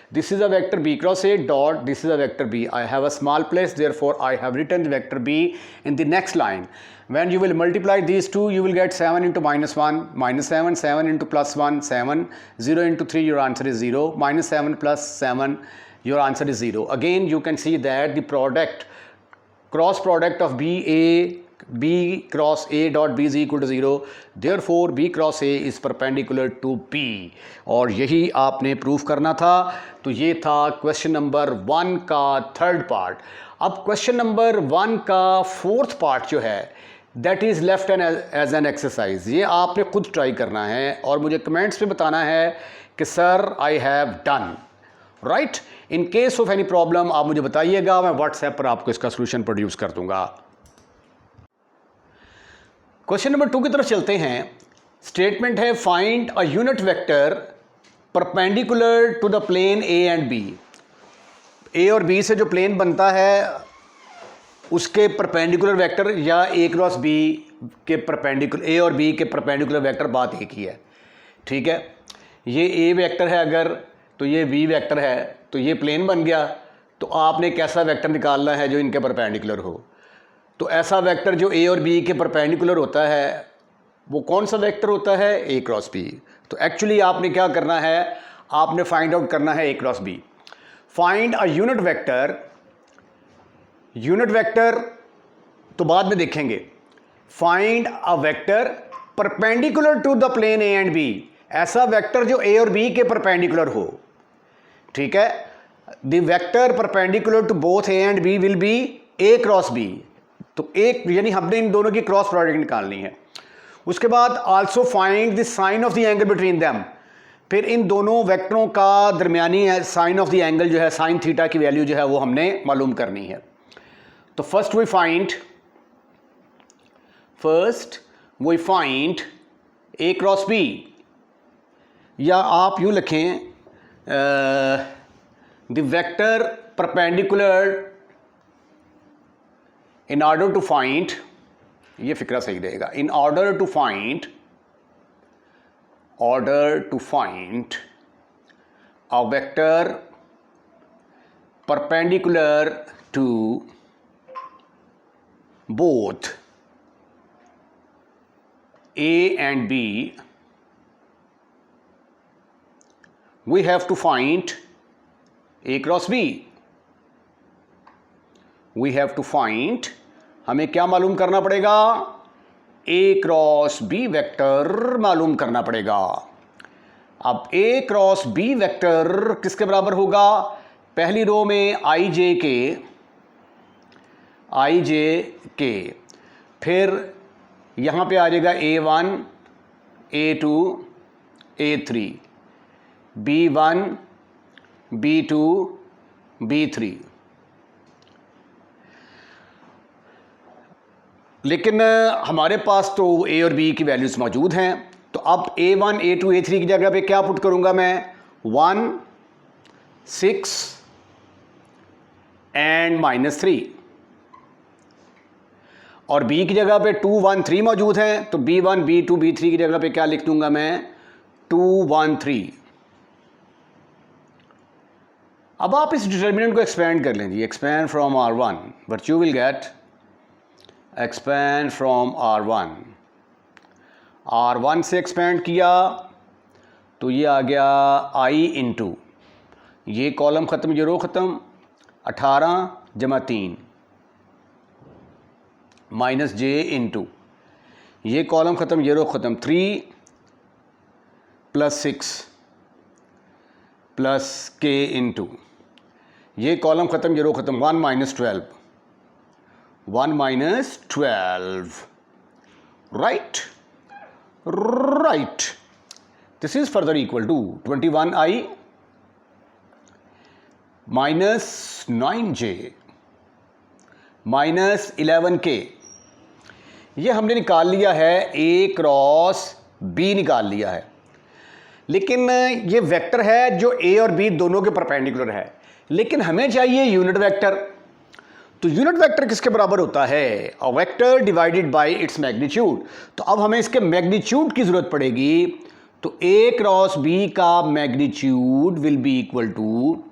S1: This is a vector B cross A dot, this is a vector B. I have a small place, therefore I have written the vector B in the next line. When you will multiply these two, you will get 7 into minus 1, minus 7, 7 into plus 1, 7, 0 into 3, your answer is 0, minus 7 plus 7, your answer is 0. Again you can see that the product, cross product of B cross A dot B is equal to 0. Therefore B cross A is perpendicular to B. और यही आपने प्रूफ करना था. तो ये था क्वेश्चन नंबर 1 का थर्ड पार्ट. अब क्वेश्चन नंबर 1 का फोर्थ पार्ट जो है that is left as an exercise. ये आपने खुद ट्राई करना है और मुझे कमेंट्स में बताना है कि sir I have done right. In case of any problem आप मुझे बताइएगा, मैं व्हाट्सएप पर आपको इसका सोल्यूशन प्रोड्यूस कर दूंगा. क्वेश्चन नंबर 2 की तरफ चलते हैं. स्टेटमेंट है find a unit vector perpendicular to the plane A and B. A और बी से जो प्लेन बनता है उसके परपेंडिकुलर वेक्टर या ए क्रॉस बी के परपेंडिकुलर, ए और बी के परपेंडिकुलर वेक्टर बात एक ही है. ठीक है, ये ए वेक्टर है अगर, तो ये बी वेक्टर है, तो ये प्लेन बन गया. तो आपने कैसा वेक्टर निकालना है जो इनके परपेंडिकुलर हो. तो ऐसा वेक्टर जो ए और बी के परपेंडिकुलर होता है वो कौन सा वेक्टर होता है? A cross B. तो एक्चुअली आपने क्या करना है, आपने फाइंड आउट करना है A cross B. Find a unit vector, unit vector तो बाद में देखेंगे. Find a vector perpendicular to the plane A and B, ऐसा वेक्टर जो ए और बी के परपेंडिकुलर हो. ठीक है, the vector perpendicular to both A and B will be A cross B. तो एक यानी हमने इन दोनों की क्रॉस प्रोडक्ट निकालनी है. उसके बाद also find the sine of the angle between them. फिर इन दोनों वेक्टरों का दरमियानी साइन ऑफ द एंगल जो है, साइन थीटा की वैल्यू जो है वो हमने मालूम करनी है. तो first we find A cross B, या आप यूँ लिखें the vector perpendicular in order to find, ये फिक्रा सही रहेगा, in order to find a vector perpendicular to both A and B, we have to find A cross B. We have to find, हमें क्या मालूम करना पड़ेगा? ए क्रॉस बी वेक्टर मालूम करना पड़ेगा। अब ए क्रॉस बी वेक्टर किसके बराबर होगा? पहली रो में आई जे के, फिर यहां पे आ जाएगा A1 A2 A3, B1 B2 B3। लेकिन हमारे पास तो ए और बी की वैल्यूज मौजूद हैं, तो अब A1 A2 A3 की जगह पे क्या पुट करूंगा मैं? 1 6 एंड -3, और B की जगह पे 2 1 3 मौजूद हैं, तो B1 B2 B3 की जगह पे क्या लिख दूंगा मैं? 2 1 3। अब आप इस डिटर्मिनेंट को एक्सपेंड कर लें जी, expand from R1, but you will get expand from R1। R1 से एक्सपेंड किया तो ये आ गया I इंटू, ये कॉलम ख़त्म ये रो ख़त्म, 18 जमा 3 माइनस J इंटू, ये कॉलम ख़त्म ये रो ख़त्म, 3 + 6 प्लस K इंटू, ये कॉलम ख़त्म ये रो ख़त्म, 1 - 12, 1 - 12, right. This is further equal to 21I minus 9J minus 11K। ये हमने निकाल लिया है, A क्रॉस B निकाल लिया है, लेकिन ये वेक्टर है जो A और B दोनों के परपेंडिकुलर है, लेकिन हमें चाहिए यूनिट वेक्टर। तो यूनिट वेक्टर किसके बराबर होता है? A vector divided by its magnitude. तो अब हमें इसके मैग्नीट्यूड की जरूरत पड़ेगी, तो A क्रॉस B का magnitude will be equal to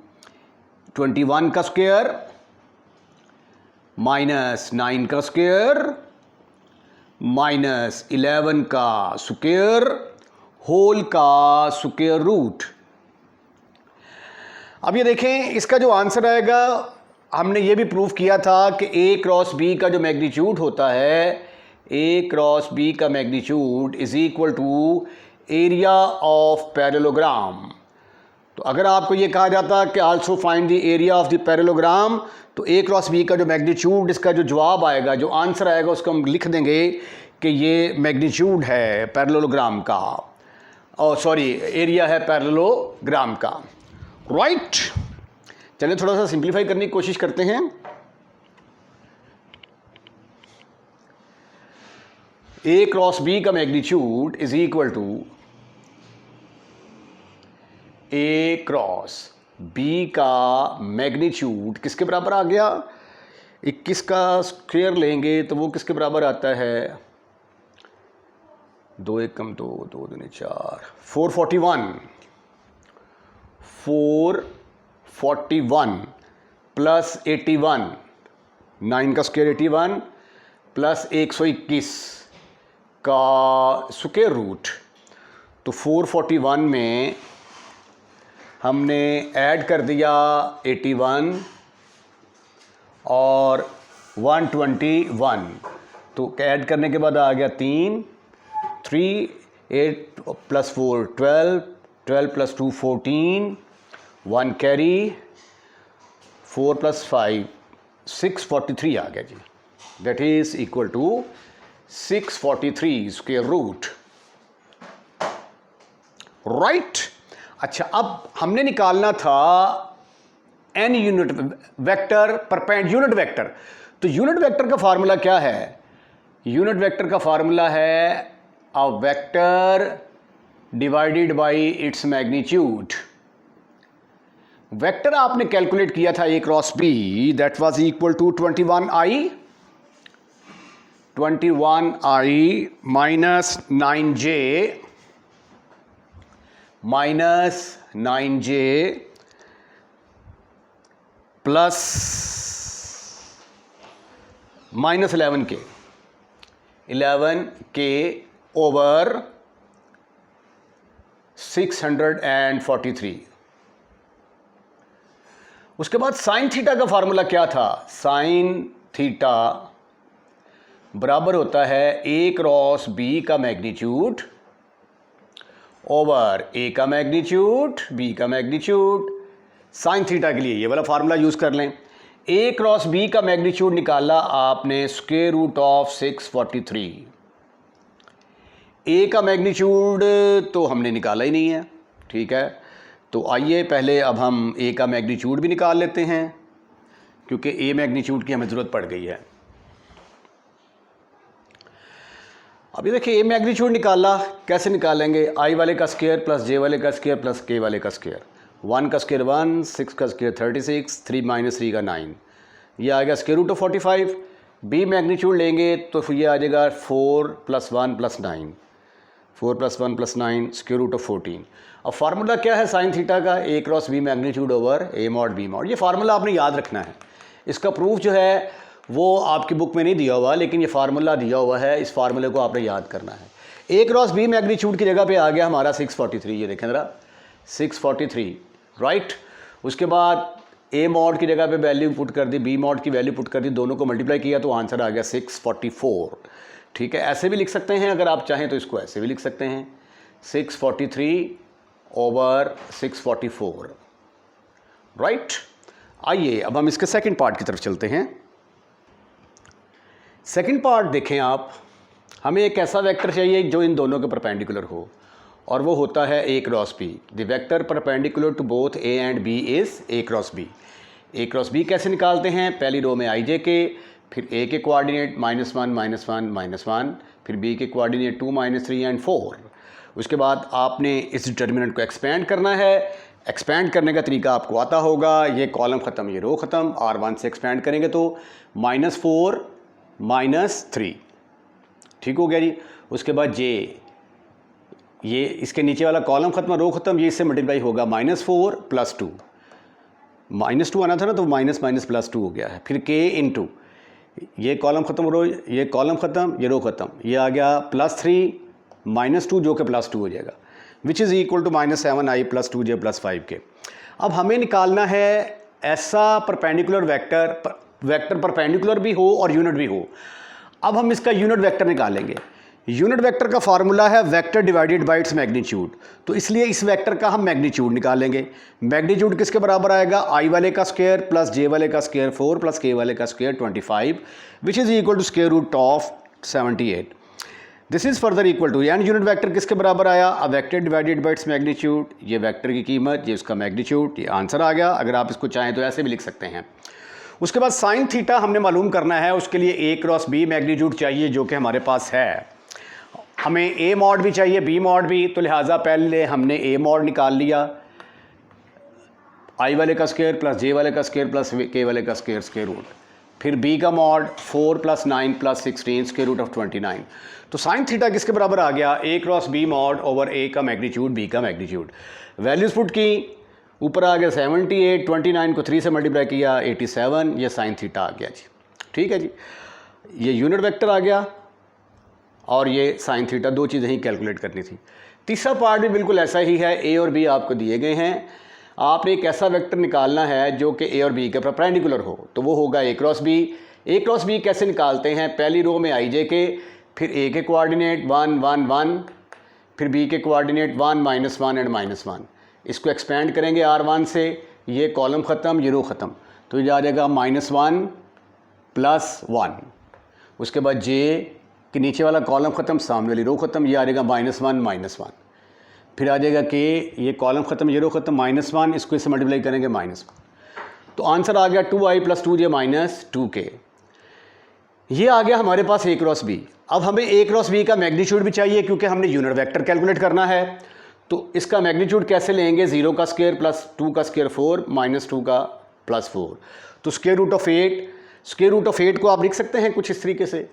S1: 21 का स्क्वायर माइनस 9 का स्क्वायर माइनस 11 का स्क्वायर होल का स्क्वायर रूट। अब ये देखें, इसका जो आंसर आएगा, हमने ये भी प्रूव किया था कि A क्रॉस B का जो मैग्नीट्यूड होता है, A क्रॉस B का magnitude is equal to area of parallelogram. तो अगर आपको ये कहा जाता कि also find the area of the parallelogram, तो A क्रॉस B का जो मैग्नीट्यूड, इसका जो जवाब आएगा, जो आंसर आएगा, उसको हम लिख देंगे कि ये मैग्नीट्यूड है पैरेललोग्राम का, और सॉरी एरिया है पैरेललोग्राम का, राइट। चलिए थोड़ा सा सिंप्लीफाई करने की कोशिश करते हैं। A क्रॉस B का magnitude is equal to A cross B का मैग्नीट्यूड किसके बराबर आ गया? 21 का स्क्वायर लेंगे तो वो किसके बराबर आता है? 2 1 कम 2, 2 दूनी 4, 441 प्लस 81, 9 का स्क्वायर 81 प्लस 121 का स्क्वायर रूट। तो 441 में हमने ऐड कर दिया 81 और 121, तो ऐड करने के बाद आ गया 3 8 + 4 12, 12 + 2 14, 1 कैरी, 4 + 5 643 आ गया जी। That is equal to 643 square root, right. अच्छा, अब हमने निकालना था n unit vector unit vector. तो यूनिट वेक्टर का फार्मूला क्या है? यूनिट वेक्टर का फार्मूला है a vector divided by its magnitude. Vector आपने कैलकुलेट किया था A cross B, that was equal to 21I minus 9J plus minus 11K over 643। उसके बाद साइन थीटा का फार्मूला क्या था? साइन थीटा बराबर होता है a क्रॉस b का मैग्नीट्यूड ओवर a का मैग्नीट्यूड b का मैग्नीट्यूड। साइन थीटा के लिए ये वाला फार्मूला यूज कर लें। a क्रॉस b का मैग्नीट्यूड निकाला आपने स्क्वायर रूट ऑफ 643। a का मैग्नीट्यूड तो हमने निकाला ही नहीं है, ठीक है। तो आइए पहले अब हम a का मैग्नीट्यूड भी निकाल लेते हैं, क्योंकि a मैग्नीट्यूड की हमें ज़रूरत पड़ गई है। अभी देखिए a मैग्नीट्यूड निकाला, कैसे निकालेंगे? i वाले का स्क्वायर प्लस j वाले का स्क्वायर प्लस k वाले का स्क्वायर। 1 का स्क्वायर 1, 6 का स्क्वायर 36, 3 माइनस 3 का 9, ये आ गया square root of 45। b magnitude लेंगे तो फिर ये आ जाएगा 4 + 1 + 9, 4 + 1 + 9 स्क्वायर रूट ऑफ 14। अब फार्मूला क्या है साइन थीटा का? a cross b magnitude over a mod b mod. ये फार्मूला आपने याद रखना है। इसका प्रूफ जो है वो आपकी बुक में नहीं दिया हुआ, लेकिन ये फार्मूला दिया हुआ है, इस फार्मूले को आपने याद करना है। a क्रॉस b मैग्नीट्यूड की जगह पे आ गया हमारा 643, ये देखें ज़रा 643, राइट। उसके बाद a मॉड की जगह पे वैल्यू पुट कर दी, b मॉड की वैल्यू पुट कर दी, दोनों को मल्टीप्लाई किया तो आंसर आ गया 644, ठीक है। ऐसे भी लिख सकते हैं, अगर आप चाहें तो इसको ऐसे भी लिख सकते हैं 643 ओवर 644, राइट। आइए अब हम इसके सेकंड पार्ट की तरफ चलते हैं। सेकंड पार्ट देखें आप, हमें एक ऐसा वेक्टर चाहिए जो इन दोनों के परपेंडिकुलर हो, और वो होता है a cross b। The vector perpendicular to both a and b is a cross b। a cross b कैसे निकालते हैं? पहली रो में ij के, फिर a के कोऑर्डिनेट -1 -1 -1, फिर b के कोऑर्डिनेट 2 -3 एंड 4। उसके बाद आपने इस डिटर्मिनेंट को एक्सपेंड करना है। एक्सपेंड करने का तरीका आपको आता होगा, ये कॉलम ख़त्म ये रो ख़त्म, R1 से एक्सपेंड करेंगे तो -4 -3, ठीक हो गया जी। उसके बाद j, ये इसके नीचे वाला कॉलम ख़त्म रो ख़त्म, ये इससे मल्टीप्लाई होगा -4 + 2, -2 आना था ना, तो माइनस माइनस +2 हो गया है। फिर k इंटू ये कॉलम ख़त्म रो, ये कॉलम ख़त्म ये रो ख़त्म, ये आ गया +3 -2 जो कि +2 हो जाएगा, विच is equal to -7i + 2j + 5k। अब हमें निकालना है ऐसा परपेंडिकुलर वेक्टर परपेंडिकुलर भी हो और यूनिट भी हो। अब हम इसका यूनिट वेक्टर निकालेंगे। यूनिट वेक्टर का फार्मूला है vector divided by its magnitude, तो इसलिए इस वेक्टर का हम मैग्नीट्यूड निकालेंगे। मैग्नीट्यूड किसके बराबर आएगा? i वाले का स्क्वायर प्लस j वाले का स्क्वायर 4 प्लस k वाले का square 25, which is equal to square root of 78। This is further equal to, and unit vector किसके बराबर आया? A vector divided by its magnitude, ये वेक्टर की कीमत, ये उसका मैग्नीट्यूड, ये आंसर आ गया। अगर आप इसको चाहें तो ऐसे भी लिख सकते हैं। उसके बाद साइन थीटा हमने मालूम करना है, उसके लिए a क्रॉस b मैग्नीट्यूड चाहिए जो कि हमारे पास है। हमें a मॉड भी चाहिए b मॉड भी, तो लिहाजा पहले हमने a मॉड निकाल लिया, i वाले का स्क्वायर प्लस j वाले का स्क्वायर प्लस k वाले का स्क्वायर रूट, फिर b का मॉड 4 + 9 + 16 स्क्वायर रूट ऑफ 29। तो साइन थीटा किसके बराबर आ गया? a cross b mod over a का मैग्नीट्यूड b का मैग्नीट्यूड। वैल्यूज पुट की, ऊपर आ गया 78, 29 को 3 से मल्टीप्लाई किया 87, ये साइन थीटा आ गया जी, ठीक है जी। ये यूनिट वेक्टर आ गया और ये साइन थीटा, दो चीज़ें ही कैलकुलेट करनी थी। तीसरा पार्ट भी बिल्कुल ऐसा ही है, a और b आपको दिए गए हैं, आपने एक ऐसा वेक्टर निकालना है जो कि a और b के परपेंडिकुलर हो, तो वो होगा a cross b। a cross b कैसे निकालते हैं? पहली रो में ij के, फिर a के कोऑर्डिनेट 1 1 1, फिर b के कोऑर्डिनेट 1 -1 एंड -1, इसको एक्सपेंड करेंगे R1 से, ये कॉलम ख़त्म ये रो ख़त्म, तो ये आ जाएगा -1 + 1। उसके बाद j के नीचे वाला कॉलम ख़त्म सामने वाली रो ख़त्म, ये आ जाएगा -1 -1, फिर आ जाएगा k, ये कॉलम ख़त्म ये रो ख़त्म -1, इसको इससे मल्टीप्लाई करेंगे -1, तो आंसर आ गया 2i + 2j - 2k। ये आ गया हमारे पास a क्रॉस b। अब हमें a क्रॉस b का मैग्नीट्यूड भी चाहिए, क्योंकि हमने यूनिट वेक्टर कैलकुलेट करना है। तो इसका मैग्नीट्यूड कैसे लेंगे? 0 का स्क्वायर प्लस 2 का स्क्वायर 4 -2 का +4, तो square root of 8। Square root of 8 को आप लिख सकते हैं कुछ इस तरीके से,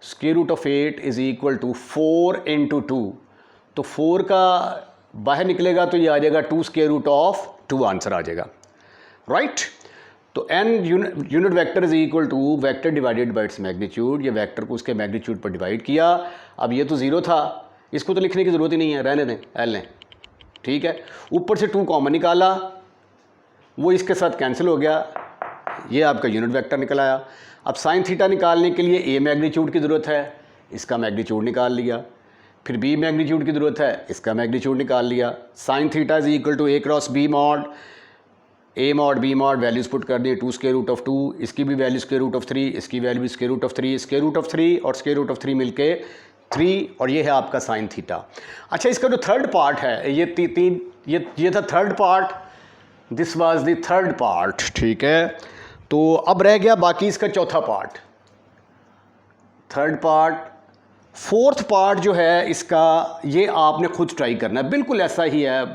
S1: square root of 8 is equal to 4 × 2, तो 4 का बाहर निकलेगा तो ये आ जाएगा 2 स्क्वायर रूट ऑफ 2, आंसर आ जाएगा, राइट। तो n unit vector is equal to vector divided by its magnitude, ये वेक्टर को उसके मैग्नीट्यूड पर डिवाइड किया। अब ये तो 0 था, इसको तो लिखने की ज़रूरत ही नहीं है, रहने दें, एल लें, ठीक है। ऊपर से 2 कॉमन निकाला, वो इसके साथ कैंसिल हो गया, ये आपका यूनिट वेक्टर निकल आया। अब साइन थीटा निकालने के लिए ए मैग्नीट्यूड की ज़रूरत है, इसका मैग्नीट्यूड निकाल लिया। फिर बी मैग्नीट्यूड की ज़रूरत है, इसका मैग्नीट्यूड निकाल लिया। Sine theta is equal to A cross B mod, A mod B mod, values put कर दी, 2 स्क्वायर रूट ऑफ 2, इसकी भी वैल्यू स्क्वायर रूट ऑफ 3, इसकी value square root of 3, square root of 3 और स्क्वायर रूट ऑफ 3 मिलके 3, और ये है आपका साइन थीटा। अच्छा, इसका जो थर्ड पार्ट है, ये था third part, this was the third part, ठीक है। तो अब रह गया बाकी इसका चौथा part, third part. Fourth part जो है इसका, ये आपने खुद ट्राई करना है, बिल्कुल ऐसा ही है,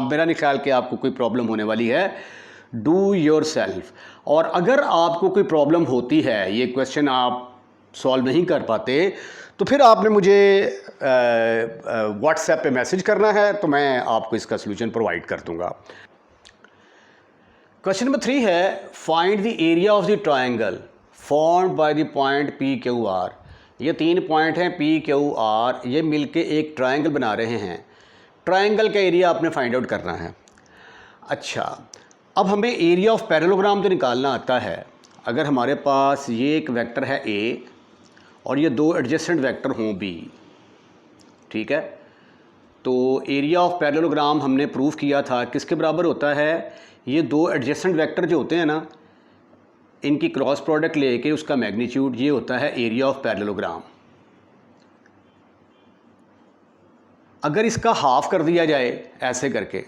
S1: मेरा नहीं ख्याल कि आपको कोई प्रॉब्लम होने वाली है। Do your self. और अगर आपको कोई प्रॉब्लम होती है, ये क्वेश्चन आप सॉल्व नहीं कर पाते, तो फिर आपने मुझे व्हाट्सएप पे मैसेज करना है, तो मैं आपको इसका सलूशन प्रोवाइड कर दूंगा। क्वेश्चन नंबर 3 है, find the area of the triangle formed by the point P Q R. ये 3 पॉइंट हैं पी क्यू आर, ये मिलके एक ट्राइंगल बना रहे हैं। ट्राइंगल का एरिया आपने फाइंड आउट करना है। अच्छा, अब हमें एरिया ऑफ पैरेललोग्राम तो निकालना आता है। अगर हमारे पास ये एक वेक्टर है ए और ये 2 एडजेसेंट वेक्टर हों बी, ठीक है, तो एरिया ऑफ पैरेललोग्राम हमने प्रूव किया था किसके बराबर होता है, ये 2 एडजेसेंट वेक्टर जो होते हैं ना, इनकी क्रॉस प्रोडक्ट लेके उसका मैग्नीट्यूड, ये होता है एरिया ऑफ पैरेललोग्राम। अगर इसका हाफ कर दिया जाए ऐसे करके,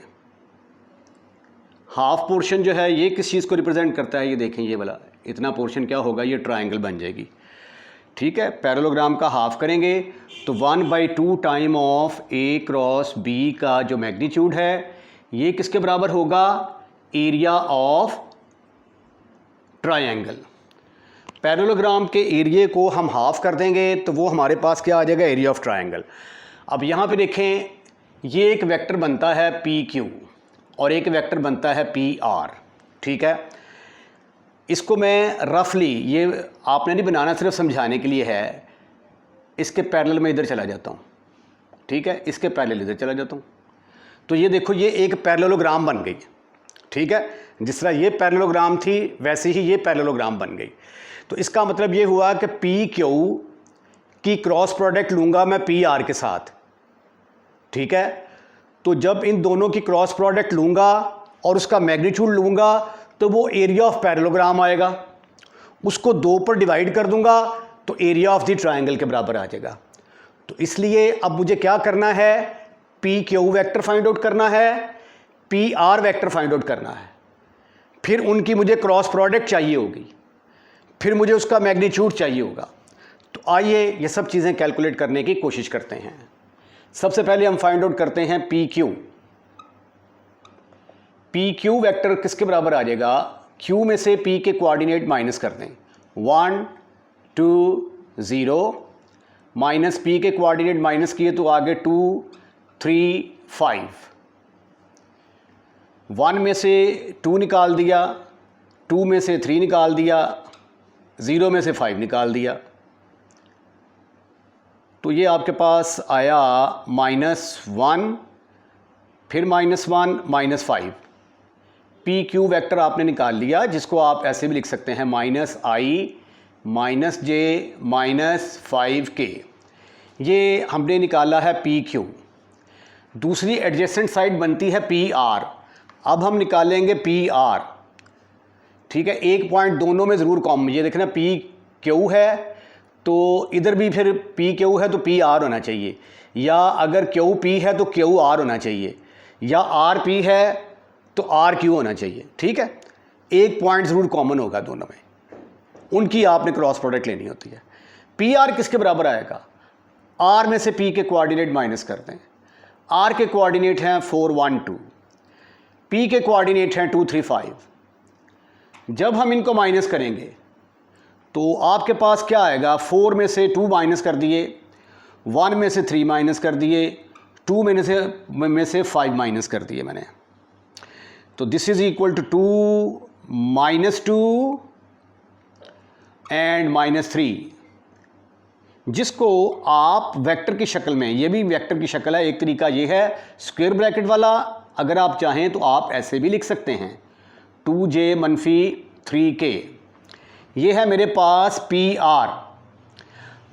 S1: हाफ पोर्शन जो है ये किस चीज़ को रिप्रेजेंट करता है, ये देखें, ये वाला इतना पोर्शन क्या होगा, ये ट्राइंगल बन जाएगी, ठीक है। पैरेललोग्राम का हाफ करेंगे तो 1/2 time of A cross B का जो मैग्नीट्यूड है ये किसके बराबर होगा, एरिया ऑफ ट्राइंगल। पैरेललोग्राम के एरिया को हम हाफ कर देंगे तो वो हमारे पास क्या आ जाएगा, एरिया ऑफ ट्राइंगल। अब यहाँ पे देखें, ये एक वेक्टर बनता है पी क्यू और एक वेक्टर बनता है पी आर, ठीक है। इसको मैं रफली, ये आपने नहीं बनाना, सिर्फ समझाने के लिए है, इसके पैरेलल में इधर चला जाता हूँ, ठीक है, इसके पैरेलल इधर चला जाता हूँ। तो ये देखो, ये एक पैरेललोग्राम बन गई, ठीक है। जिस तरह ये पैरेललोग्राम थी वैसे ही ये पैरेललोग्राम बन गई। तो इसका मतलब ये हुआ कि पी क्यू की क्रॉस प्रोडक्ट लूँगा मैं पी आर के साथ, ठीक है। तो जब इन दोनों की क्रॉस प्रोडक्ट लूँगा और उसका मैग्नीट्यूड लूँगा तो वो एरिया ऑफ पैरेललोग्राम आएगा, उसको 2 पर डिवाइड कर दूंगा तो एरिया ऑफ द ट्राइंगल के बराबर आ जाएगा। तो इसलिए अब मुझे क्या करना है, P Q vector find out करना है, P R vector find out करना है, फिर उनकी मुझे क्रॉस प्रोडक्ट चाहिए होगी, फिर मुझे उसका मैग्नीट्यूड चाहिए होगा। तो आइए ये सब चीज़ें कैलकुलेट करने की कोशिश करते हैं। सबसे पहले हम फाइंड आउट करते हैं P Q. P Q vector किसके बराबर आ जाएगा, क्यू में से पी के कोऑर्डिनेट माइनस कर दें, 1 2 0, माइनस पी के कोऑर्डिनेट माइनस किए तो आगे 2 3 5, 1 में से 2 निकाल दिया, 2 में से 3 निकाल दिया, 0 में से 5 निकाल दिया, तो ये आपके पास आया -1, फिर -1 -5। पी क्यू वेक्टर आपने निकाल लिया, जिसको आप ऐसे भी लिख सकते हैं -i -j -5k। ये हमने निकाला है पी क्यू। दूसरी एडजेसेंट साइड बनती है पी आर। अब हम निकालेंगे पी आर, ठीक है। एक पॉइंट दोनों में ज़रूर कॉमन, ये देखना पी क्यू है तो इधर भी फिर पी क्यू है तो पी आर होना चाहिए, या अगर क्यू पी है तो क्यू आर होना चाहिए, या आर पी है तो आर क्यू होना चाहिए, ठीक है। एक पॉइंट ज़रूर कॉमन होगा दोनों में, उनकी आपने क्रॉस प्रोडक्ट लेनी होती है। पी आर किसके बराबर आएगा, आर में से पी के कोऑर्डिनेट माइनस करते हैं। आर के कोऑर्डिनेट हैं 4 1 2, पी के कोऑर्डिनेट हैं 2 3 5। जब हम इनको माइनस करेंगे तो आपके पास क्या आएगा, 4 में से 2 माइनस कर दिए, 1 में से 3 माइनस कर दिए, 2 में से 5 माइनस कर दिए मैंने। तो this is equal to 2 -2 and -3। जिसको आप वेक्टर की शक्ल में, ये भी वेक्टर की शक्ल है, एक तरीका ये है स्क्वायर ब्रैकेट वाला, अगर आप चाहें तो आप ऐसे भी लिख सकते हैं 2j - 3k। ये है मेरे पास PR।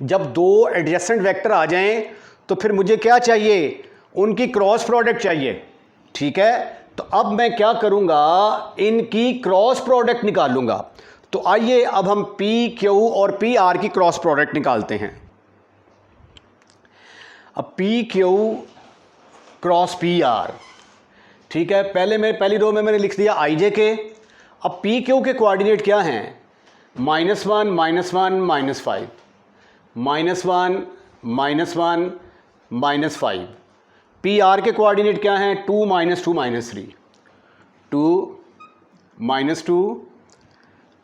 S1: जब दो एडजेसेंट वेक्टर आ जाएं तो फिर मुझे क्या चाहिए, उनकी क्रॉस प्रोडक्ट चाहिए। ठीक है, तो अब मैं क्या करूंगा, इनकी क्रॉस प्रोडक्ट निकालूंगा। तो आइए अब हम PQ और PR की क्रॉस प्रोडक्ट निकालते हैं। अब PQ क्रॉस PR, ठीक है, पहली रो में मैंने लिख दिया IJ के। अब PQ के कोऑर्डिनेट क्या हैं, -1 - 1 - 5, -1 - 1 - 5। PR के कोऑर्डिनेट क्या हैं, 2 - 2 - 3, 2 - 2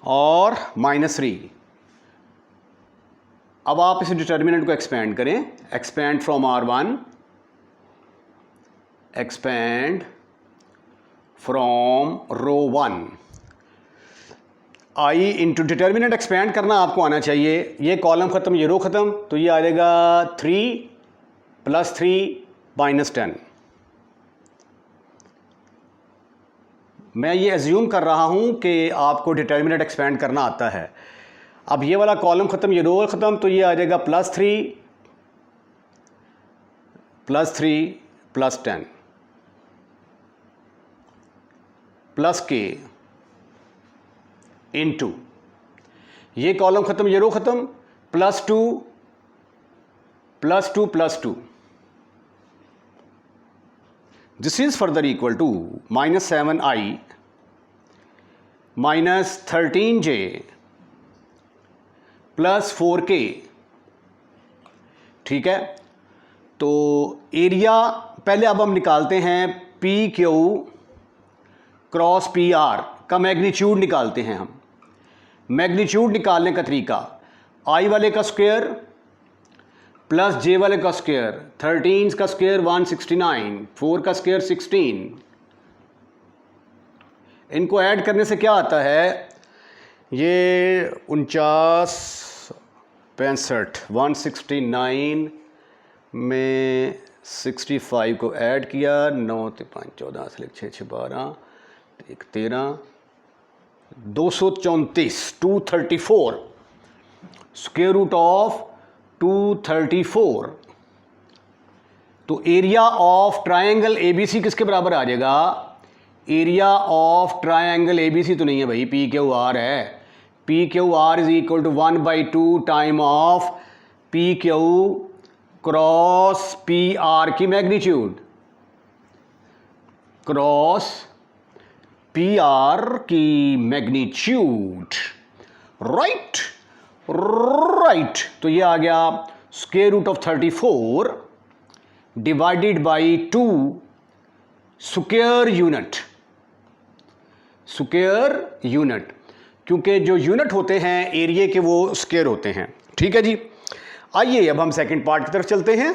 S1: और -3। अब आप इस डिटर्मिनेंट को एक्सपेंड करें, expand from R1, expand from row 1। I into determinant expand करना आपको आना चाहिए। ये कॉलम ख़त्म, ये रो ख़त्म, तो ये आ जाएगा 3 + 3 - 10। मैं ये एज्यूम कर रहा हूँ कि आपको डिटर्मिनेंट एक्सपेंड करना आता है। अब ये वाला कॉलम ख़त्म, ये रो ख़त्म, तो ये आ जाएगा +3 + 3 + 10 +k इंटू, ये कॉलम ख़त्म, ये रो ख़त्म, +2 +2 +2। This is further equal to -7i - 13j + 4k। ठीक है, तो एरिया पहले अब हम निकालते हैं PQ क्रॉस PR का मैग्नीट्यूड निकालते हैं हम। मैग्नीट्यूड निकालने का तरीका, I वाले का स्क्वायर प्लस J वाले का स्क्वायर, 13 का स्क्वायर 169, 4 का स्क्वायर 16। इनको ऐड करने से क्या आता है, ये 49 65 169 में 65 को ऐड किया, 9 × 5 14 से 6 6 12 1 13 234 234 स्क्वायर रूट ऑफ 234। तो एरिया ऑफ ट्रायंगल ABC किसके बराबर आ जाएगा, एरिया ऑफ ट्रायंगल ABC तो नहीं है भाई, PQR है। PQR is equal to 1/2 time of PQ cross PR की मैग्नीट्यूड, क्रॉस PR की मैग्नीट्यूड। राइट राइट, तो ये आ गया square root of 34 divided by 2 square unit. Square unit, क्योंकि जो यूनिट होते हैं एरिया के वो स्क्वायर होते हैं। ठीक है जी, आइए अब हम सेकंड पार्ट की तरफ चलते हैं।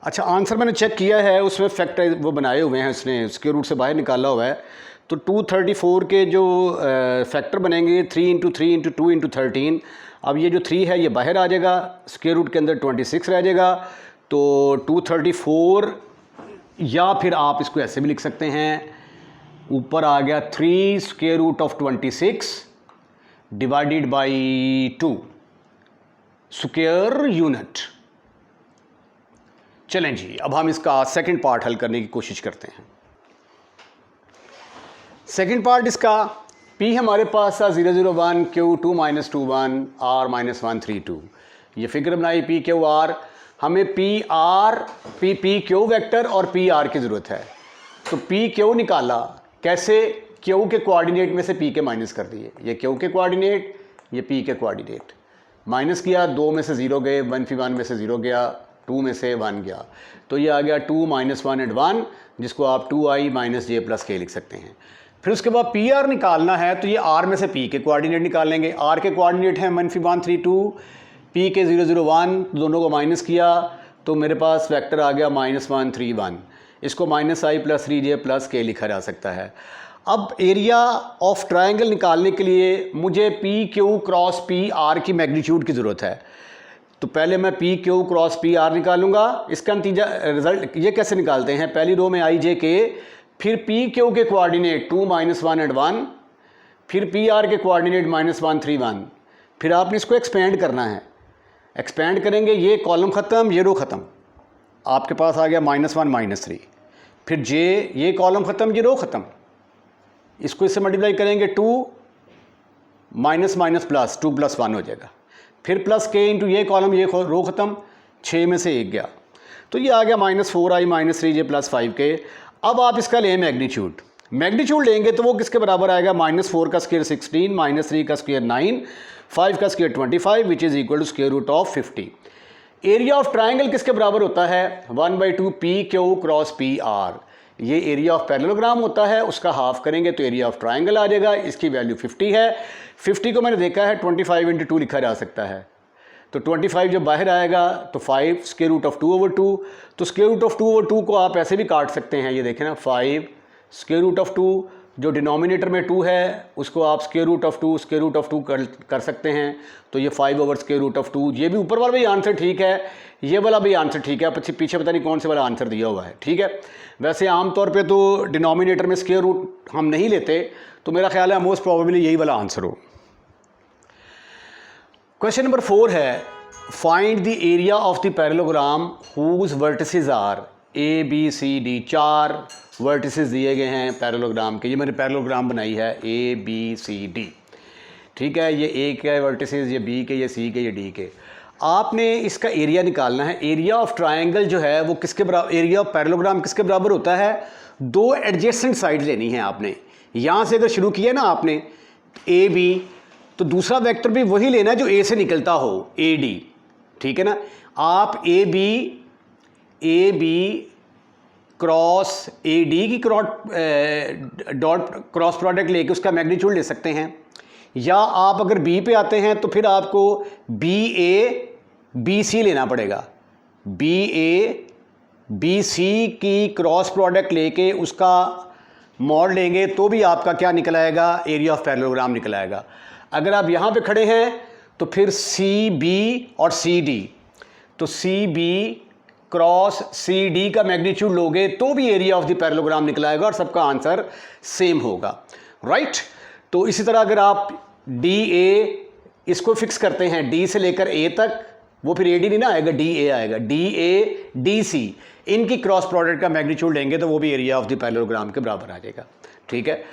S1: अच्छा, आंसर मैंने चेक किया है, उसमें फैक्टर वो बनाए हुए हैं, उसने स्क्वायर रूट से बाहर निकाला हुआ है। तो 234 के जो फैक्टर बनेंगे 3 × 3 × 2 × 13। अब ये जो 3 है ये बाहर आ जाएगा, स्क्वायर रूट के अंदर 26 रह जाएगा। तो 234, या फिर आप इसको ऐसे भी लिख सकते हैं, ऊपर आ गया 3 square root of 26 divided by 2 square unit. चलें जी, अब हम इसका सेकंड पार्ट हल करने की कोशिश करते हैं। सेकंड पार्ट इसका, P हमारे पास था 001 Q 2 - 21 R - 132। ये फिगर बनाई PQR, हमें PQ वेक्टर और PR की ज़रूरत है। तो PQ निकाला कैसे, Q के कोऑर्डिनेट में से P के माइनस कर दिए, ये Q के कोऑर्डिनेट, ये P के कोऑर्डिनेट, माइनस किया, 2 में से 0 गए, 1 में से 0 गया, 2 में से 1 गया, तो ये आ गया 2 - 1 and 1, जिसको आप 2i - j + k लिख सकते हैं। फिर उसके बाद PR निकालना है, तो ये R में से P के कोऑर्डिनेट निकालेंगे। R के कोऑर्डिनेट हैं -132, P के 001, दोनों को माइनस किया तो मेरे पास वेक्टर आ गया -131। इसको -i + 3j + k लिखा जा सकता है। अब एरिया ऑफ ट्रायंगल निकालने के लिए मुझे PQ क्रॉस PR की मैग्नीट्यूड की ज़रूरत है। तो पहले मैं P Q cross P are निकालूंगा। इसका नतीजा रिजल्ट ये कैसे निकालते हैं, पहली रो में आई जे के, फिर पी क्यू के कोऑर्डिनेट 2 -1 एंड 1, फिर पी आर के कोऑर्डिनेट -1 3 1, फिर आपने इसको एक्सपेंड करना है। एक्सपेंड करेंगे, ये कॉलम ख़त्म, ये रो ख़त्म, आपके पास आ गया -1 -3, फिर जे, ये कॉलम ख़त्म, ये रो ख़त्म, इसको इससे मल्टीप्लाई करेंगे 2 माइनस माइनस प्लस 2 + 1 हो जाएगा, फिर प्लस के इंटू ये कॉलम, ये रो ख़त्म, 6 में से 1 गया, तो ये आ गया -4i -3j + 5k। अब आप इसका लें मैग्नीट्यूड, मैग्नीट्यूड लेंगे तो वो किसके बराबर आएगा, -4 का स्क्वायर 16, -3 का स्क्वायर 9, 5 का square 25 which is equal to square root of 50। Area of triangle किसके बराबर होता है, 1/2 P Q cross P R. ये एरिया ऑफ पैरेललोग्राम होता है, उसका हाफ करेंगे तो एरिया ऑफ ट्राइंगल आ जाएगा। इसकी वैल्यू 50 है। 50 को मैंने देखा है 25 × 2 लिखा जा सकता है, तो 25 जब बाहर आएगा तो 5 स्क्वायर रूट ऑफ 2/2, तो स्क्वायर रूट ऑफ 2/2 को आप ऐसे भी काट सकते हैं, ये देखें ना, 5 स्क्वायर रूट ऑफ 2, जो डिनोमिनेटर में 2 है उसको आप square root of 2 square root of 2 कर सकते हैं, तो ये 5 स्क्वायर रूट ऑफ 2। ये भी ऊपर वाला भी आंसर ठीक है, ये वाला भी आंसर ठीक है, पीछे पता नहीं कौन से वाला आंसर दिया हुआ है, ठीक है। वैसे आमतौर पे तो डिनोमिनेटर में स्क्वायर रूट हम नहीं लेते, तो मेरा ख्याल है मोस्ट प्रोबेबली यही वाला आंसर हो। क्वेश्चन नंबर 4 है, find the area of the parallelogram whose vertices are A B C D. 4 vertices दिए गए हैं पैरेललोग्राम के, ये मैंने पैरेललोग्राम बनाई है ए बी सी डी, ठीक है। ये ए के वर्टिसेस, ये बी के, ये सी के, ये डी के। आपने इसका एरिया निकालना है। एरिया ऑफ ट्राइंगल जो है वो किसके बराबर, एरिया ऑफ पैरेललोग्राम किसके बराबर होता है, 2 एडजेसेंट साइड लेनी है आपने। यहाँ से अगर शुरू किया ना आपने ए बी, तो दूसरा वेक्टर भी वही लेना है जो ए से निकलता हो, ए डी, ठीक है ना। आप A B cross A D की डॉट क्रॉस प्रोडक्ट लेके उसका मैग्नीट्यूड ले सकते हैं, या आप अगर बी पे आते हैं तो फिर आपको बी ए बी सी लेना पड़ेगा। बी ए बी सी की क्रॉस प्रोडक्ट लेके उसका मॉड लेंगे तो भी आपका क्या निकल आएगा, एरिया ऑफ पैरेललोग्राम निकल आएगा। अगर आप यहाँ पे खड़े हैं तो फिर सी बी और सी डी, तो C B cross C D का मैग्नीट्यूड लोगे तो भी एरिया ऑफ द पैरेललोग्राम निकल आएगा और सबका आंसर सेम होगा, राइट। तो इसी तरह अगर आप डी ए इसको फिक्स करते हैं, डी से लेकर ए तक, वो फिर ए डी नहीं ना आएगा, डी ए आएगा, डी ए डी सी, इनकी क्रॉस प्रोडक्ट का मैग्नीट्यूड लेंगे तो वो भी एरिया ऑफ द पैरेललोग्राम के बराबर आ जाएगा, ठीक है।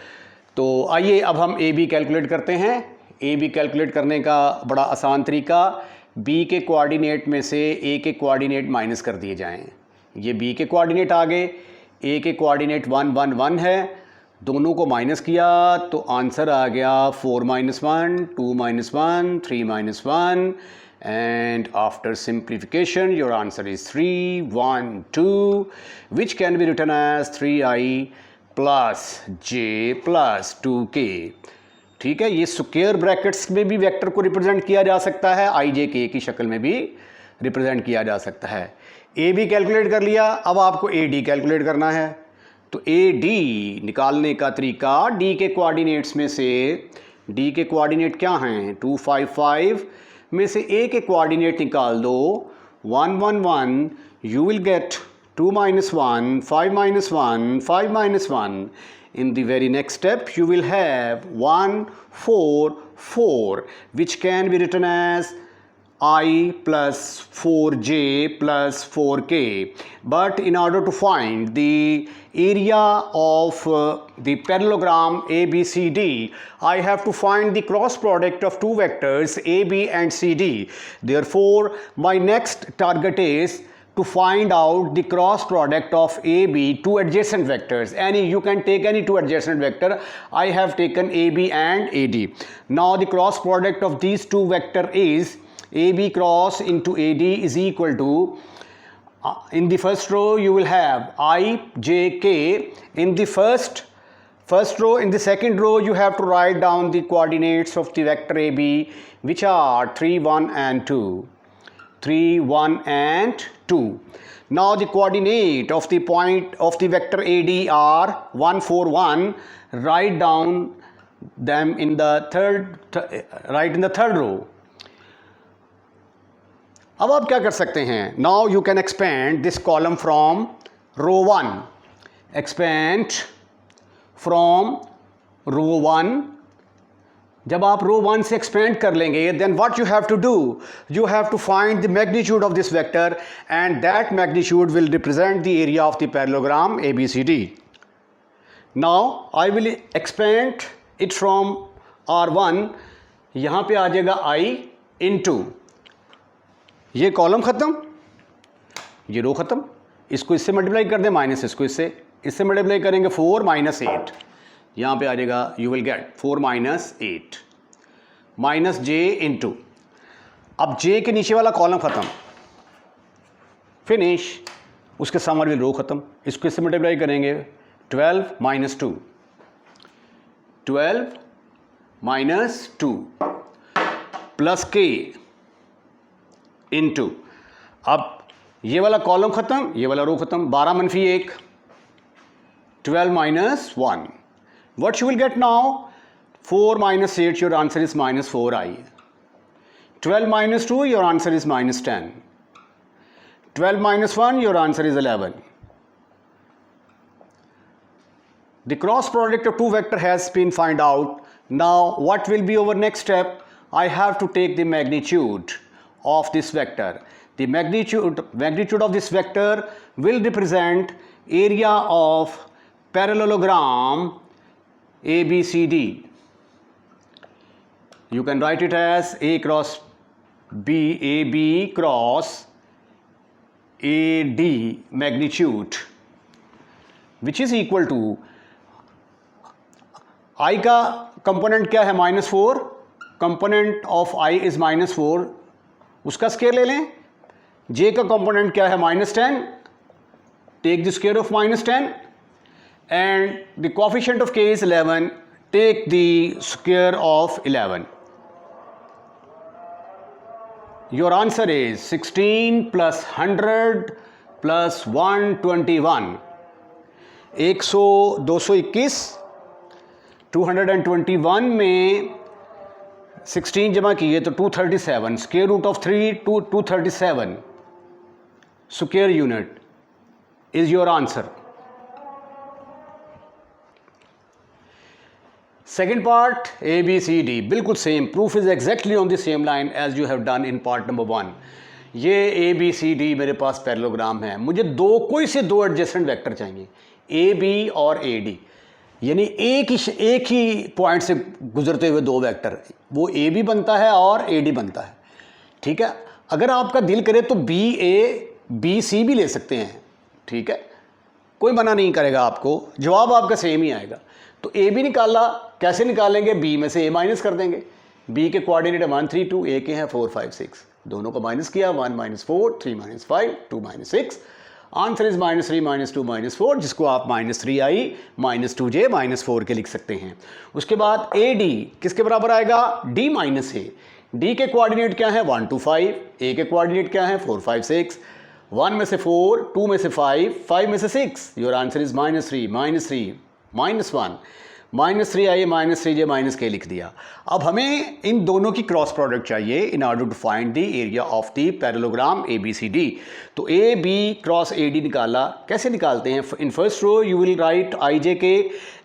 S1: तो आइए अब हम ए बी कैलकुलेट करते हैं। ए बी कैलकुलेट करने का बड़ा आसान तरीका, बी के कोऑर्डिनेट में से ए के कोऑर्डिनेट माइनस कर दिए जाएं। ये बी के कोऑर्डिनेट आ गए, ए के कोऑर्डिनेट 1 1 1 है, दोनों को माइनस किया तो आंसर आ गया 4 - 1 2 - 1 3 - 1 and after simplification your answer is 3 1 2 which can be written as 3i + j + 2k, ठीक है। ये स्क्वायर ब्रैकेट्स में भी वेक्टर को रिप्रेजेंट किया जा सकता है, आई जे के की शक्ल में भी रिप्रेजेंट किया जा सकता है। ए बी कैलकुलेट कर लिया, अब आपको ए डी कैलकुलेट करना है। तो ए डी निकालने का तरीका, डी के कोऑर्डिनेट्स में से, डी के कोऑर्डिनेट क्या हैं 2 5 5 में से ए के कोऑर्डिनेट निकाल दो 1 1 1, you will gate 2 - 1 5 - 1 5 - 1। In the very next step you will have 1 4 4 which can be written as I plus 4j plus 4k. But in order to find the area of the parallelogram ABCD, I have to find the cross product of two vectors AB and CD. Therefore, my next target is to find out the cross product of AB, two adjacent vectors. You can take any two adjacent vector. I have taken AB and AD. Now the cross product of these two vector is AB cross into AD is equal to, in the first row you will have I, J, K. In the first row, in the second row you have to write down the coordinates of the vector AB, which are 3 1 and 2. 3 1 and 2. Now the coordinate of the point of the vector AD are 1 4 1. Write down them in the third row. अब आप क्या कर सकते हैं, now you can expand this column from row 1, expand from row 1। जब आप रो 1 से एक्सपेंड कर लेंगे, then what you have to do, you have to find the magnitude of this vector and that magnitude will represent the area of the parallelogram ABCD। Now I will expand it from R1, यहाँ पे आ जाएगा I इंटू ये कॉलम ख़त्म, ये रो ख़त्म, इसको इससे मल्टीप्लाई कर दें, माइनस इसको इससे मल्टीप्लाई करेंगे 4 - 8, यहाँ पे आ जाएगा you will gate 4 - 8 minus J into, अब J के नीचे वाला कॉलम ख़त्म, फिनिश, उसके सामने भी रो ख़त्म, इसको इससे मल्टीप्लाई करेंगे 12 - 2, 12 - 2 प्लस K इंटू, अब ये वाला कॉलम ख़त्म, ये वाला रो ख़त्म, 12 - 1, 12 - 1, what you will get now, 4 - 8, your answer is -4i, 12 - 2, your answer is -10, 12 - 1, your answer is 11. The cross product of two vector has been find out. Now what will be our next step? I have to take the magnitude of this vector. The magnitude of this vector will represent area of parallelogram ABCD. You can write it as A cross B, AB cross AD magnitude, which is equal to I का कंपोनेंट क्या है, -4, कंपोनेंट ऑफ I इज -4, उसका स्केयर ले लें। J का कंपोनेंट क्या है, -10, take the square of -10, and the coefficient of K is 11, take the square of 11। Your answer is 16 + 100 + 121, 221, 221 में 16 जमा किए तो 237, square root of 3 237 square unit is your answer. Second part ABCD, बिल्कुल same, proof is exactly on the same line as you have done in part number 1। ये ABCD मेरे पास पैरेललोग्राम है, मुझे कोई से दो एडजेसेंट वेक्टर चाहिए, AB और AD, यानी एक ही पॉइंट से गुजरते हुए दो वेक्टर, वो AB बनता है और AD बनता है। ठीक है, अगर आपका दिल करे तो BA BC भी ले सकते हैं, ठीक है, कोई मना नहीं करेगा आपको, जवाब आपका सेम ही आएगा। तो AB निकाला, कैसे निकालेंगे, B में से A माइनस कर देंगे, B के कोऑर्डिनेट 1 3 2, A के हैं 4 5 6, दोनों को माइनस किया, 1 - 4 3 - 5 2 - 6, आंसर इज -3 - 2 - 4, जिसको आप -3i -2j -4 के लिख सकते हैं। उसके बाद AD किसके बराबर आएगा, D - A। D के कोऑर्डिनेट क्या है, 1 2 5, A के कोऑर्डिनेट क्या है, 4 5 6, 1 में से 4, 2 में से 5, 5 में से 6, your answer is -3 -3 -1, -3i -3j -k लिख दिया। अब हमें इन दोनों की क्रॉस प्रोडक्ट चाहिए in order to find the area of the parallelogram ABCD। तो AB क्रॉस AD निकाला, कैसे निकालते हैं, in first row you will write IJK,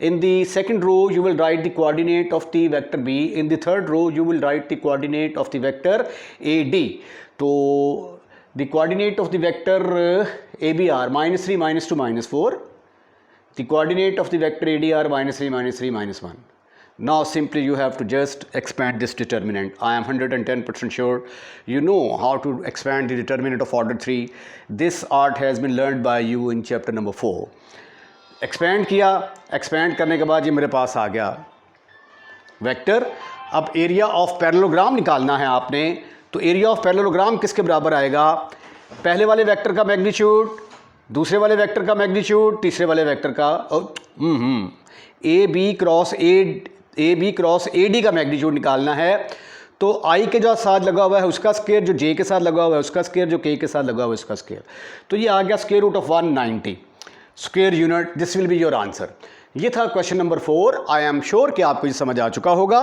S1: in the second row you will write the coordinate of the vector B, in the third row you will write the coordinate of the vector AD। तो the coordinate of the vector AB are -3 - 2 - 4, the coordinate of the vector AD are -3 -3 -1. Now simply you have to just expand this determinant. I am 110% sure you know how to expand the determinant of order 3. This art has been learned by you in chapter number 4. Expand किया, expand करने के बाद ये मेरे पास आ गया वेक्टर। अब एरिया ऑफ पैरेललोग्राम निकालना है आपने, तो एरिया ऑफ पैरेललोग्राम किसके बराबर आएगा, पहले वाले वेक्टर का मैग्नीट्यूड, दूसरे वाले वेक्टर का मैग्नीट्यूड, तीसरे वाले वेक्टर का AB क्रॉस AD का मैग्नीट्यूड निकालना है। तो I के जो साथ लगा हुआ है उसका स्क्वायर, जो J के साथ लगा हुआ है उसका स्क्वायर, जो K के साथ लगा हुआ है उसका स्क्वायर, तो ये आ गया square root of 190 square unit. This will be your answer. ये था question number 4। I am sure कि आपको ये समझ आ चुका होगा।